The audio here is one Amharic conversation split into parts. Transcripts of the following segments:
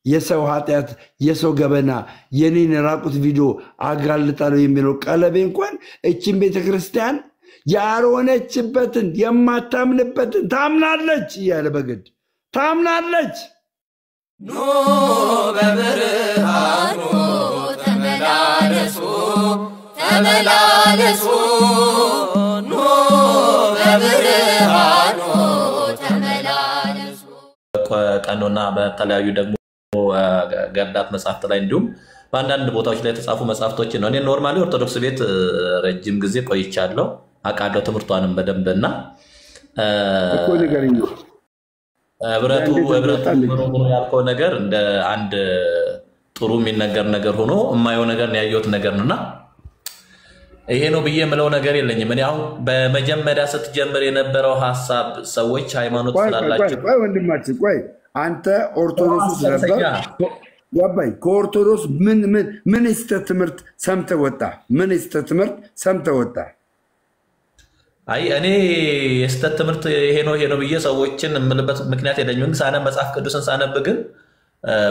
የሰው ኃጢአት የሰው ገበና የኔን ራቁት ቪዲዮ አጋልጣለሁ የሚለው ቀለቤ እንኳን እቺን ቤተክርስቲያን ያልሆነችበትን የማታምንበትን ታምናለች እያለ በግድ ታምናለች። ኑ በብርሃኑ ተመላለሱ ተመላለሱ ኑ በብርሃኑ ተመላለሱ። ቀኖና በተለያዩ ደግሞ ገድላት መጻሕፍት ላይ እንዲሁም በአንዳንድ ቦታዎች ላይ የተጻፉ መጻሕፍቶችን ነው። እኔ ኖርማሊ ኦርቶዶክስ ቤት ረጅም ጊዜ ቆይቻለሁ፣ አውቃለሁ ትምህርቷንም በደንብና እኮ ንገረኝ ህብረቱ ያልከው ነገር እንደ አንድ ጥሩ የሚነገር ነገር ሆኖ የማየው ነገር ነው ያየሁት ነገር ነውና ይሄ ነው ብዬ የምለው ነገር የለኝም። እኔ አሁን በመጀመሪያ ስትጀምር የነበረው ሐሳብ ሰዎች ሃይማኖት ስላላቸው ቆይ ወንድማችን ቆይ አንተ ኦርቶዶክስ ነበር ያባይ ከኦርቶዶክስ ምን ትምህርት ሰምተህ ወጣ? ምን ትምህርት ሰምተህ ወጣ? አይ እኔ የስተት ትምህርት ይሄ ነው ብዬ ሰዎችን እምልበት ምክንያት የለኝም። ግን ሳነብ መጽሐፍ ቅዱስን ሳነብ ግን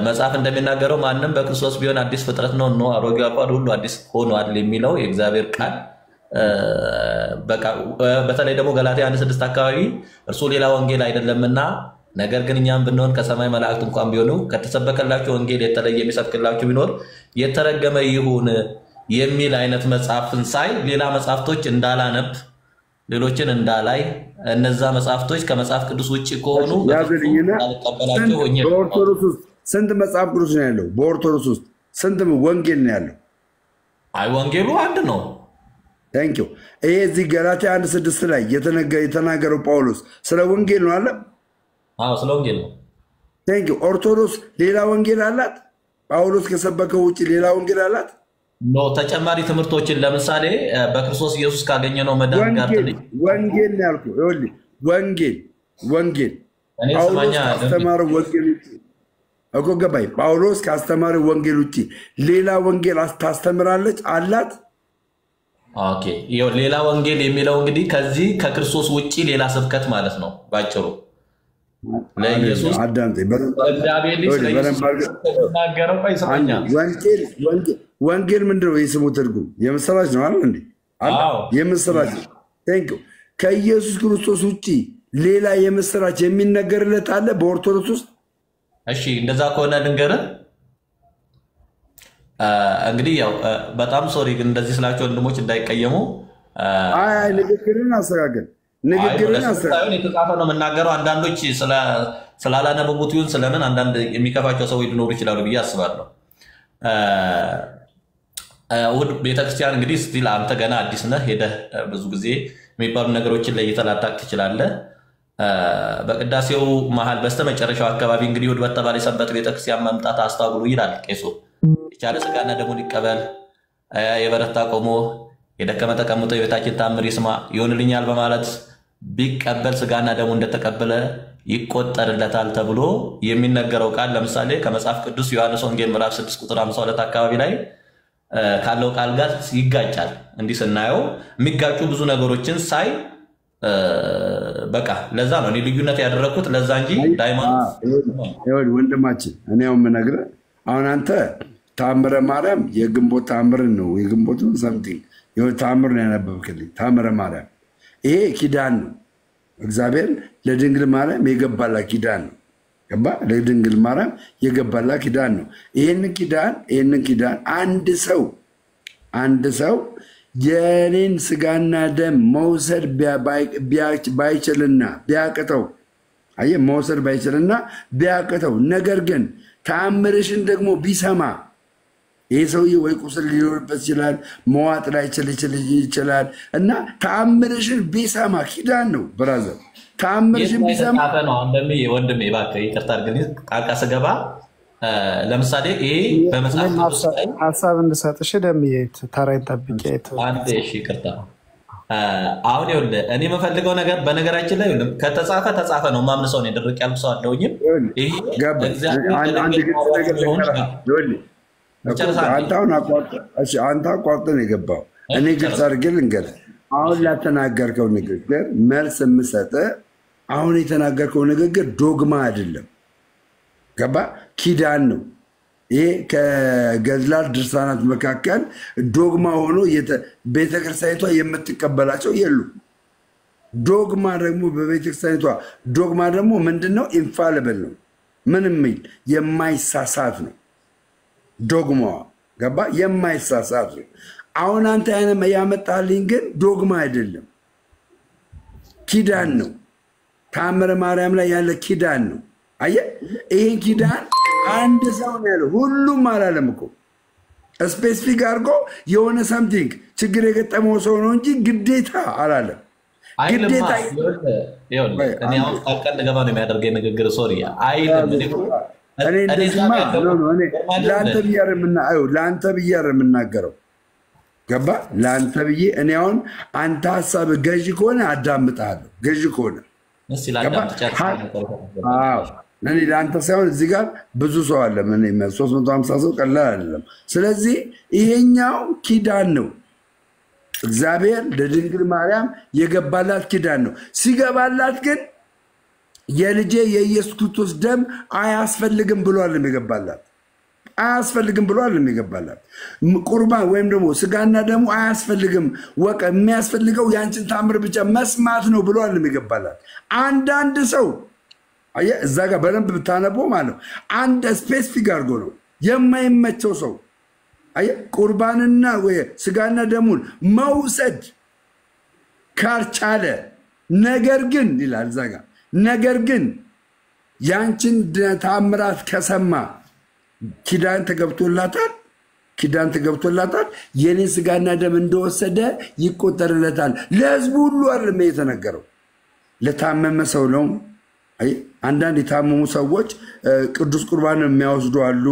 መጽሐፍ እንደሚናገረው ማንም በክርስቶስ ቢሆን አዲስ ፍጥረት ነው አሮጌው አልፏል ሁሉ አዲስ ሆኗል የሚለው የእግዚአብሔር ቃል በቃ በተለይ ደግሞ ገላትያ 1:6 አካባቢ እርሱ ሌላ ወንጌል አይደለምና ነገር ግን እኛም ብንሆን ከሰማይ መላእክት እንኳን ቢሆኑ ከተሰበከላችሁ ወንጌል የተለየ የሚሰብክላችሁ ቢኖር የተረገመ ይሁን የሚል አይነት መጽሐፍን ሳይ ሌላ መጽሐፍቶች እንዳላነብ ሌሎችን እንዳላይ እነዛ መጽሐፍቶች ከመጽሐፍ ቅዱስ ውጪ ከሆኑ ተቀበላቸው ሆኜ በኦርቶዶክስ ውስጥ ስንት መጽሐፍ ቅዱስ ነው ያለው? በኦርቶዶክስ ውስጥ ስንት ወንጌል ነው ያለው? አይ ወንጌሉ አንድ ነው። ታንክ ዩ። ይሄ እዚህ ገላትያ 1:6 ላይ የተናገረው ጳውሎስ ስለ ወንጌል ነው አለ? አዎ ስለ ወንጌል ነው። ታንክ ዩ። ኦርቶዶክስ ሌላ ወንጌል አላት? ጳውሎስ ከሰበከው ውጪ ሌላ ወንጌል አላት? ነው ተጨማሪ ትምህርቶችን ለምሳሌ በክርስቶስ ኢየሱስ ካገኘነው መዳን ጋር ወንጌል ነው ያልኩ። ይኸውልህ ወንጌል እኔ ሰማኛ አስተማረው ወንጌል ውጪ እኮ ገባኝ። ጳውሎስ ካስተማረው ወንጌል ውጪ ሌላ ወንጌል ታስተምራለች አላት? ኦኬ ይኸው ሌላ ወንጌል የሚለው እንግዲህ ከዚህ ከክርስቶስ ውጪ ሌላ ስብከት ማለት ነው ባጭሩ። ለኢየሱስ አዳምጠኝ ወንጌል ምንድን ነው? የስሙ ትርጉም የምስራች ነው አይደል እንዴ? የምስራች ቴንክ ዩ። ከኢየሱስ ክርስቶስ ውጪ ሌላ የምስራች የሚነገርለት አለ በኦርቶዶክስ ውስጥ? እሺ እንደዛ ከሆነ ልንገርህ እንግዲህ ያው በጣም ሶሪ ግን እንደዚህ ስላቸው ወንድሞች እንዳይቀየሙ አይ ንግግርን አስተካክል ንግግርን የተጻፈ ነው የምናገረው። አንዳንዶች ስላላነበቡት ይሁን ስለምን አንዳንድ የሚከፋቸው ሰዎች ሊኖሩ ይችላሉ ብዬ አስባለሁ። ውድ ቤተክርስቲያን እንግዲህ ስቲል አንተ ገና አዲስ ነህ፣ ሄደህ ብዙ ጊዜ የሚባሉ ነገሮችን ለይተህ ላታውቅ ትችላለህ። በቅዳሴው መሀል በስተመጨረሻው አካባቢ እንግዲህ ውድ በተባለ የሰንበት ቤተክርስቲያን መምጣት አስተዋግሉ ይላል ቄሱ። የቻለ ስጋና ደሙን ይቀበል፣ የበረታ ቆሞ የደከመ ተቀምጦ የቤታችን ታምር ይስማ ይሆንልኛል በማለት ቢቀበል ስጋና ደሙ እንደተቀበለ ይቆጠርለታል ተብሎ የሚነገረው ቃል ለምሳሌ ከመጽሐፍ ቅዱስ ዮሐንስ ወንጌል ምዕራፍ 6 ቁጥር 52 አካባቢ ላይ ካለው ቃል ጋር ይጋጫል። እንዲህ ስናየው የሚጋጩ ብዙ ነገሮችን ሳይ በቃ ለዛ ነው እኔ ልዩነት ያደረኩት ለዛ እንጂ ዳይማንድ ወንድማችን እኔ ያው የምነግርህ አሁን አንተ ታምረ ማርያም የግንቦት ታምር ነው የግንቦቱን ሰምቲንግ ታምር ነው ያነበብክልኝ። ታምረ ማርያም ይሄ ኪዳን ነው። እግዚአብሔር ለድንግል ማርያም የገባላ ኪዳን ነው። ገባ? ለድንግል ማርያም የገባላ ኪዳን ነው። ይሄን ኪዳን አንድ ሰው የኔን ስጋና ደም መውሰድ ባይችልና ቢያቅተው አየ መውሰድ ባይችልና ቢያቅተው ነገር ግን ተአምርሽን ደግሞ ቢሰማ ይሄ ሰውዬ ወይ ቁስል ሊኖርበት ይችላል፣ መዋጥ ላይችል ይችላል እና ተአምርሽን ቢሰማ ኪዳን ነው ብራዘር። ተአምርሽን ቢሰማ ነው አንደም ወንድሜ እባክህ ይቅርታ አድርግልኝ ቃቃ ስገባ ለምሳሌ ይሄ በመጽሐፍ ቅዱስ ላይ ሐሳብ እንድሰጥሽ ደምዬ ታራይን ጠብቄት አንዴ እሺ ይቅርታ አሁን ይኸውልህ እኔ የምፈልገው ነገር በነገራችን ላይ ከተጻፈ ተጻፈ ነው ማምን ሰው ነው ድርቅ ያልኩ ሰው አለውኝም ይሄ አንተ አቋርጠን የገባው እኔ ግልጽ አድርጌ ልንገርህ። አሁን ላተናገርከው ንግግር መልስ የምሰጥህ አሁን የተናገርከው ንግግር ዶግማ አይደለም። ገባ ኪዳን ነው ይሄ ከገድላት ድርሳናት መካከል ዶግማ ሆኖ ቤተክርስቲያኒቷ የምትቀበላቸው የሉ ዶግማ ደግሞ በቤተክርስቲያኒቷ ዶግማ ደግሞ ምንድነው ኢንፋሊብል ነው ምንም የማይሳሳት ነው ዶግማዋ ገባ የማይሳሳት ነው አሁን አንተ ያመጣልኝ ግን ዶግማ አይደለም ኪዳን ነው ተአምረ ማርያም ላይ ያለ ኪዳን ነው አየ ይሄን ኪዳን አንድ ሰው ነው ያለው ሁሉም አላለም እኮ ስፔሲፊክ አድርጎ የሆነ ሳምቲንግ ችግር የገጠመው ሰው ነው እንጂ ግዴታ አላለም ግዴታ እኔ አሁን ታቀል ገባ ነው የሚያደርገኝ ንግግር ሶሪ አይልም እኔ እንደዚህማ ለአንተ ብያር የምናገረው ገባ ለአንተ ብዬ እኔ አሁን አንተ ሀሳብ ገዢ ከሆነ አዳምጣለሁ ገዢ ከሆነ እኔ ለአንተ ሳይሆን እዚህ ጋር ብዙ ሰው አለ 350 ሰው ቀላል አይደለም ስለዚህ ይሄኛው ኪዳን ነው እግዚአብሔር ለድንግል ማርያም የገባላት ኪዳን ነው ሲገባላት ግን የልጄ የኢየሱስ ክርስቶስ ደም አያስፈልግም ብሏል የሚገባላት አያስፈልግም ብሏል የሚገባላት ቁርባን ወይም ደግሞ ስጋና ደሙ አያስፈልግም ወቀ የሚያስፈልገው ያንቺን ታምር ብቻ መስማት ነው ብሏል የሚገባላት አንዳንድ ሰው አየ እዛ ጋር በደንብ ብታነበው ማለት አንድ ስፔሲፊክ አድርጎ ነው የማይመቸው ሰው አየ ቁርባንና ወይ ስጋና ደሙን መውሰድ ካልቻለ ነገር ግን ይላል እዛ ጋር ነገር ግን ያንቺን ታምራት ከሰማ ኪዳን ተገብቶላታል የኔ ስጋና ደም እንደወሰደ ይቆጠርለታል ለህዝቡ ሁሉ አይደለም የተነገረው ለታመመ ሰው ነው አይ አንዳንድ የታመሙ ሰዎች ቅዱስ ቁርባን የሚያወስዱ አሉ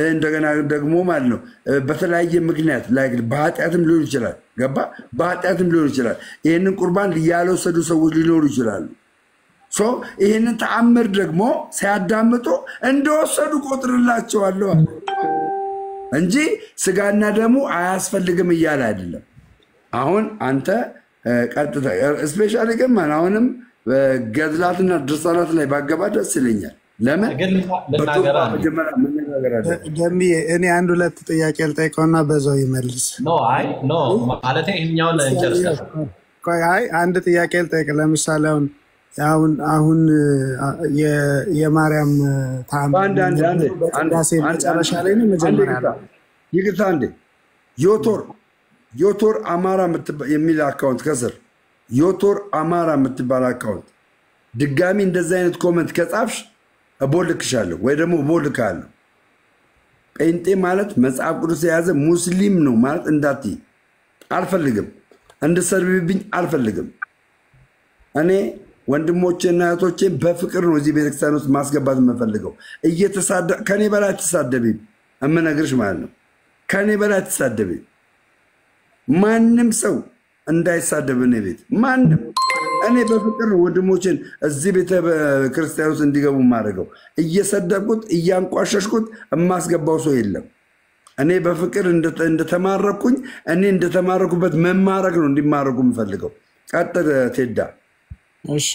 እንደገና ደግሞ ማለት ነው በተለያየ ምክንያት ላይክ በኃጢአትም ሊሆን ይችላል ገባ በኃጢአትም ሊሆን ይችላል ይሄንን ቁርባን ያልወሰዱ ሰዎች ሊኖሩ ይችላሉ ሶ ይሄንን ተአምር ደግሞ ሲያዳምጡ እንደወሰዱ ቆጥርላቸዋለሁ እንጂ ስጋና ደሙ አያስፈልግም ይያል አይደለም አሁን አንተ ቀጥታ ስፔሻሊ ግን አሁንም ገድላትና ድርሳናት ላይ ባገባ ደስ ይለኛል ለምን ደሚ እኔ አንድ ሁለት ጥያቄ ልጠይቀውና በዛው ይመልስ ኖ ማለት ይሄኛውን እንጨርሳለን አይ አንድ ጥያቄ ልጠይቅ ለምሳሌ አሁን የማርያም ታምር ቅዳሴ መጨረሻ ላይ ነው መጀመሪያ ይግታ እንዴ ዮቶር አማራ የሚል አካውንት ከስር ዮቶር አማራ የምትባል አካውንት ድጋሚ እንደዚህ አይነት ኮሜንት ከጻፍሽ እቦልክሻለሁ ወይ ደግሞ እቦልካለሁ ጴንጤ ማለት መጽሐፍ ቅዱስ የያዘ ሙስሊም ነው ማለት እንዳትይ አልፈልግም እንድሰርብብኝ አልፈልግም እኔ ወንድሞቼና እህቶቼ በፍቅር ነው እዚህ ቤተክርስቲያን ውስጥ ማስገባት የምፈልገው ከኔ በላይ ተሳደቢ እመነግርሽ ማለት ነው ከኔ በላይ ተሳደቢ ማንም ሰው እንዳይሳደብ እኔ ቤት ማንም እኔ በፍቅር ነው ወንድሞቼን እዚህ ቤተ ክርስቲያን ውስጥ እንዲገቡ ማድረገው እየሰደብኩት እያንቋሸሽኩት የማስገባው ሰው የለም እኔ በፍቅር እንደተማረኩኝ እኔ እንደተማረኩበት መማረክ ነው እንዲማረኩ የምፈልገው ቀጥል ቴዳ እሺ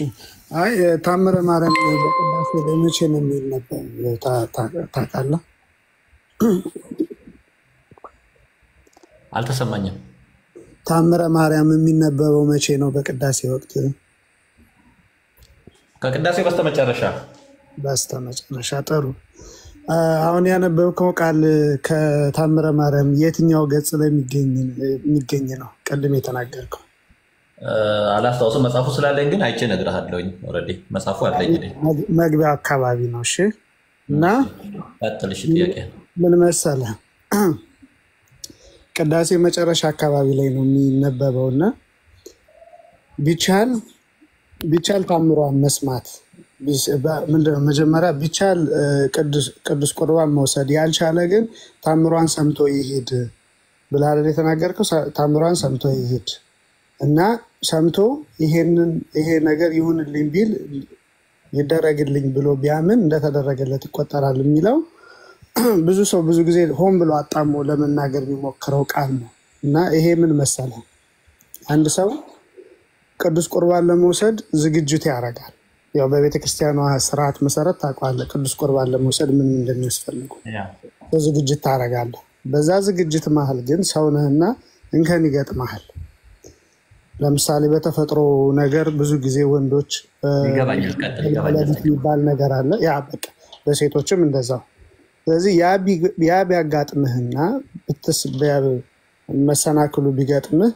አይ ታምረ ማርያም በቅዳሴ ለመቼ ነው የሚል ነበር ታውቃለህ አልተሰማኝም ታምረ ማርያም የሚነበበው መቼ ነው በቅዳሴ ወቅት ከቅዳሴ በስተመጨረሻ ጥሩ አሁን ያነበብከው ቃል ከታምረ ማርያም የትኛው ገጽ ላይ የሚገኝ ነው ቀድም የተናገርከው አላስታውስም መጽሐፉ ስላለኝ ግን አይቼ እነግርሃለሁኝ ኦሬዲ መጽሐፉ አለኝ መግቢያ አካባቢ ነው እሺ እና አጥልሽ ጥያቄ ምን መሰለህ ቅዳሴ መጨረሻ አካባቢ ላይ ነው የሚነበበውና ቢቻል ታምሯን መስማት ምንድነው መጀመሪያ ቢቻል ቅዱስ ቁርባን መውሰድ ያልቻለ ግን ታምሯን ሰምቶ ይሄድ ብለህ የተናገርከው ታምሯን ሰምቶ ይሄድ እና ሰምቶ ይሄ ነገር ይሁንልኝ ቢል ይደረግልኝ ብሎ ቢያምን እንደተደረገለት ይቆጠራል የሚለው ብዙ ሰው ብዙ ጊዜ ሆን ብሎ አጣሞ ለመናገር የሚሞክረው ቃል ነው እና ይሄ ምን መሰለህ አንድ ሰው ቅዱስ ቁርባን ለመውሰድ ዝግጅት ያደርጋል ያው በቤተ ክርስቲያኗ ስርዓት መሰረት ታውቃለህ፣ ቅዱስ ቁርባን ለመውሰድ ምን እንደሚያስፈልጉ ዝግጅት ታደርጋለህ። በዛ ዝግጅት መሀል ግን ሰው ነህና እንከን ይገጥመሃል። ለምሳሌ በተፈጥሮ ነገር ብዙ ጊዜ ወንዶች የሚባል ነገር አለ፣ ያ በቃ በሴቶችም እንደዛው። ስለዚህ ያ ቢያጋጥምህና መሰናክሉ ቢገጥምህ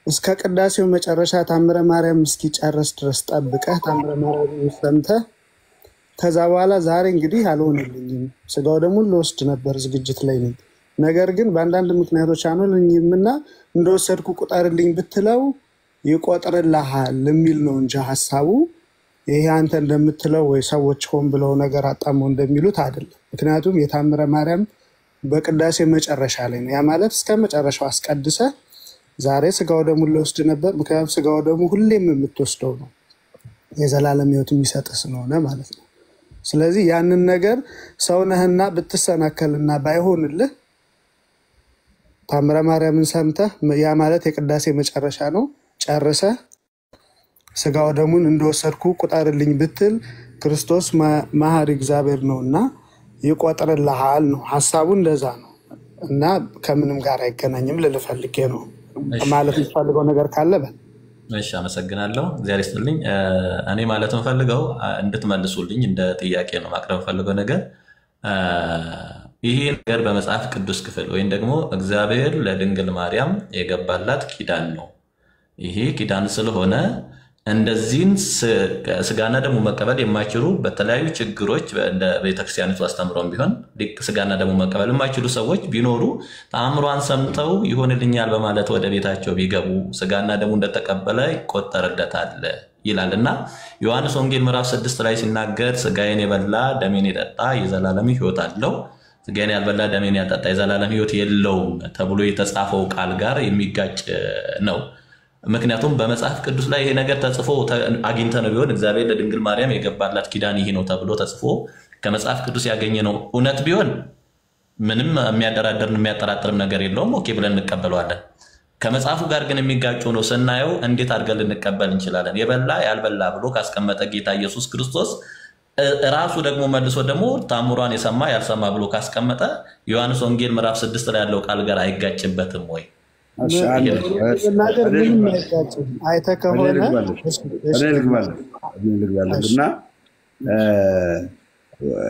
እስከ ቅዳሴው መጨረሻ ታምረ ማርያም እስኪጨርስ ድረስ ጠብቀህ ታምረ ማርያም ሰምተህ ከዛ በኋላ ዛሬ እንግዲህ አልሆነልኝም ስጋው ደግሞ ልወስድ ነበር ዝግጅት ላይ ነኝ፣ ነገር ግን በአንዳንድ ምክንያቶች አልሆነልኝምና እንደወሰድኩ ቁጠርልኝ ብትለው ይቆጥርልሃል የሚል ነው እንጂ ሀሳቡ ይሄ አንተ እንደምትለው ወይ ሰዎች ሆን ብለው ነገር አጣመው እንደሚሉት አይደለም። ምክንያቱም የታምረ ማርያም በቅዳሴ መጨረሻ ላይ ነው። ያ ማለት እስከ መጨረሻው አስቀድሰህ ዛሬ ስጋው ደግሞ ልወስድ ነበር፣ ምክንያቱም ስጋው ደግሞ ሁሌም የምትወስደው ነው የዘላለም ሕይወት የሚሰጥ ስለሆነ ማለት ነው። ስለዚህ ያንን ነገር ሰውነህና ብትሰናከልና ባይሆንልህ ታምረ ማርያምን ሰምተህ ያ ማለት የቅዳሴ መጨረሻ ነው ጨርሰህ ስጋው ደሙን እንደወሰድኩ ቁጠርልኝ ብትል ክርስቶስ መሐሪ እግዚአብሔር ነውና ይቆጥርልሃል ነው ሐሳቡ። እንደዛ ነው እና ከምንም ጋር አይገናኝም ልልፈልጌ ነው ማለት የምፈልገው ነገር ካለ በል። እሺ አመሰግናለሁ። እግዚአብሔር ይስጥልኝ። እኔ ማለት የምፈልገው እንድትመልሱልኝ እንደ ጥያቄ ነው ማቅረብ የምፈልገው ነገር ይሄ ነገር በመጽሐፍ ቅዱስ ክፍል ወይም ደግሞ እግዚአብሔር ለድንግል ማርያም የገባላት ኪዳን ነው። ይሄ ኪዳን ስለሆነ እንደዚህን ስጋና ደሙ መቀበል የማይችሉ በተለያዩ ችግሮች እንደ ቤተክርስቲያኒቱ አስተምሮም ቢሆን ስጋና ደሙ መቀበል የማይችሉ ሰዎች ቢኖሩ ተአምሯን ሰምተው ይሆንልኛል በማለት ወደ ቤታቸው ቢገቡ ስጋና ደሙ እንደተቀበለ ይቆጠርለታል ይላልና ዮሐንስ ወንጌል ምዕራፍ 6 ላይ ሲናገር ስጋዬን የበላ ደሜን የጠጣ የዘላለም ሕይወት አለው፣ ስጋዬን ያልበላ ደሜን ያልጠጣ የዘላለም ሕይወት የለውም ተብሎ የተጻፈው ቃል ጋር የሚጋጭ ነው። ምክንያቱም በመጽሐፍ ቅዱስ ላይ ይሄ ነገር ተጽፎ አግኝተ ነው ቢሆን እግዚአብሔር ለድንግል ማርያም የገባላት ኪዳን ይሄ ነው ተብሎ ተጽፎ ከመጽሐፍ ቅዱስ ያገኘ ነው እውነት ቢሆን ምንም የሚያደራደርን የሚያጠራጥርም ነገር የለውም፣ ኦኬ ብለን እንቀበለዋለን። ከመጽሐፉ ጋር ግን የሚጋጩ ነው ስናየው እንዴት አድርገን ልንቀበል እንችላለን? የበላ ያልበላ ብሎ ካስቀመጠ ጌታ ኢየሱስ ክርስቶስ ራሱ ደግሞ መልሶ ደግሞ ታምሯን የሰማ ያልሰማ ብሎ ካስቀመጠ ዮሐንስ ወንጌል ምዕራፍ 6 ላይ ያለው ቃል ጋር አይጋጭበትም ወይ? እና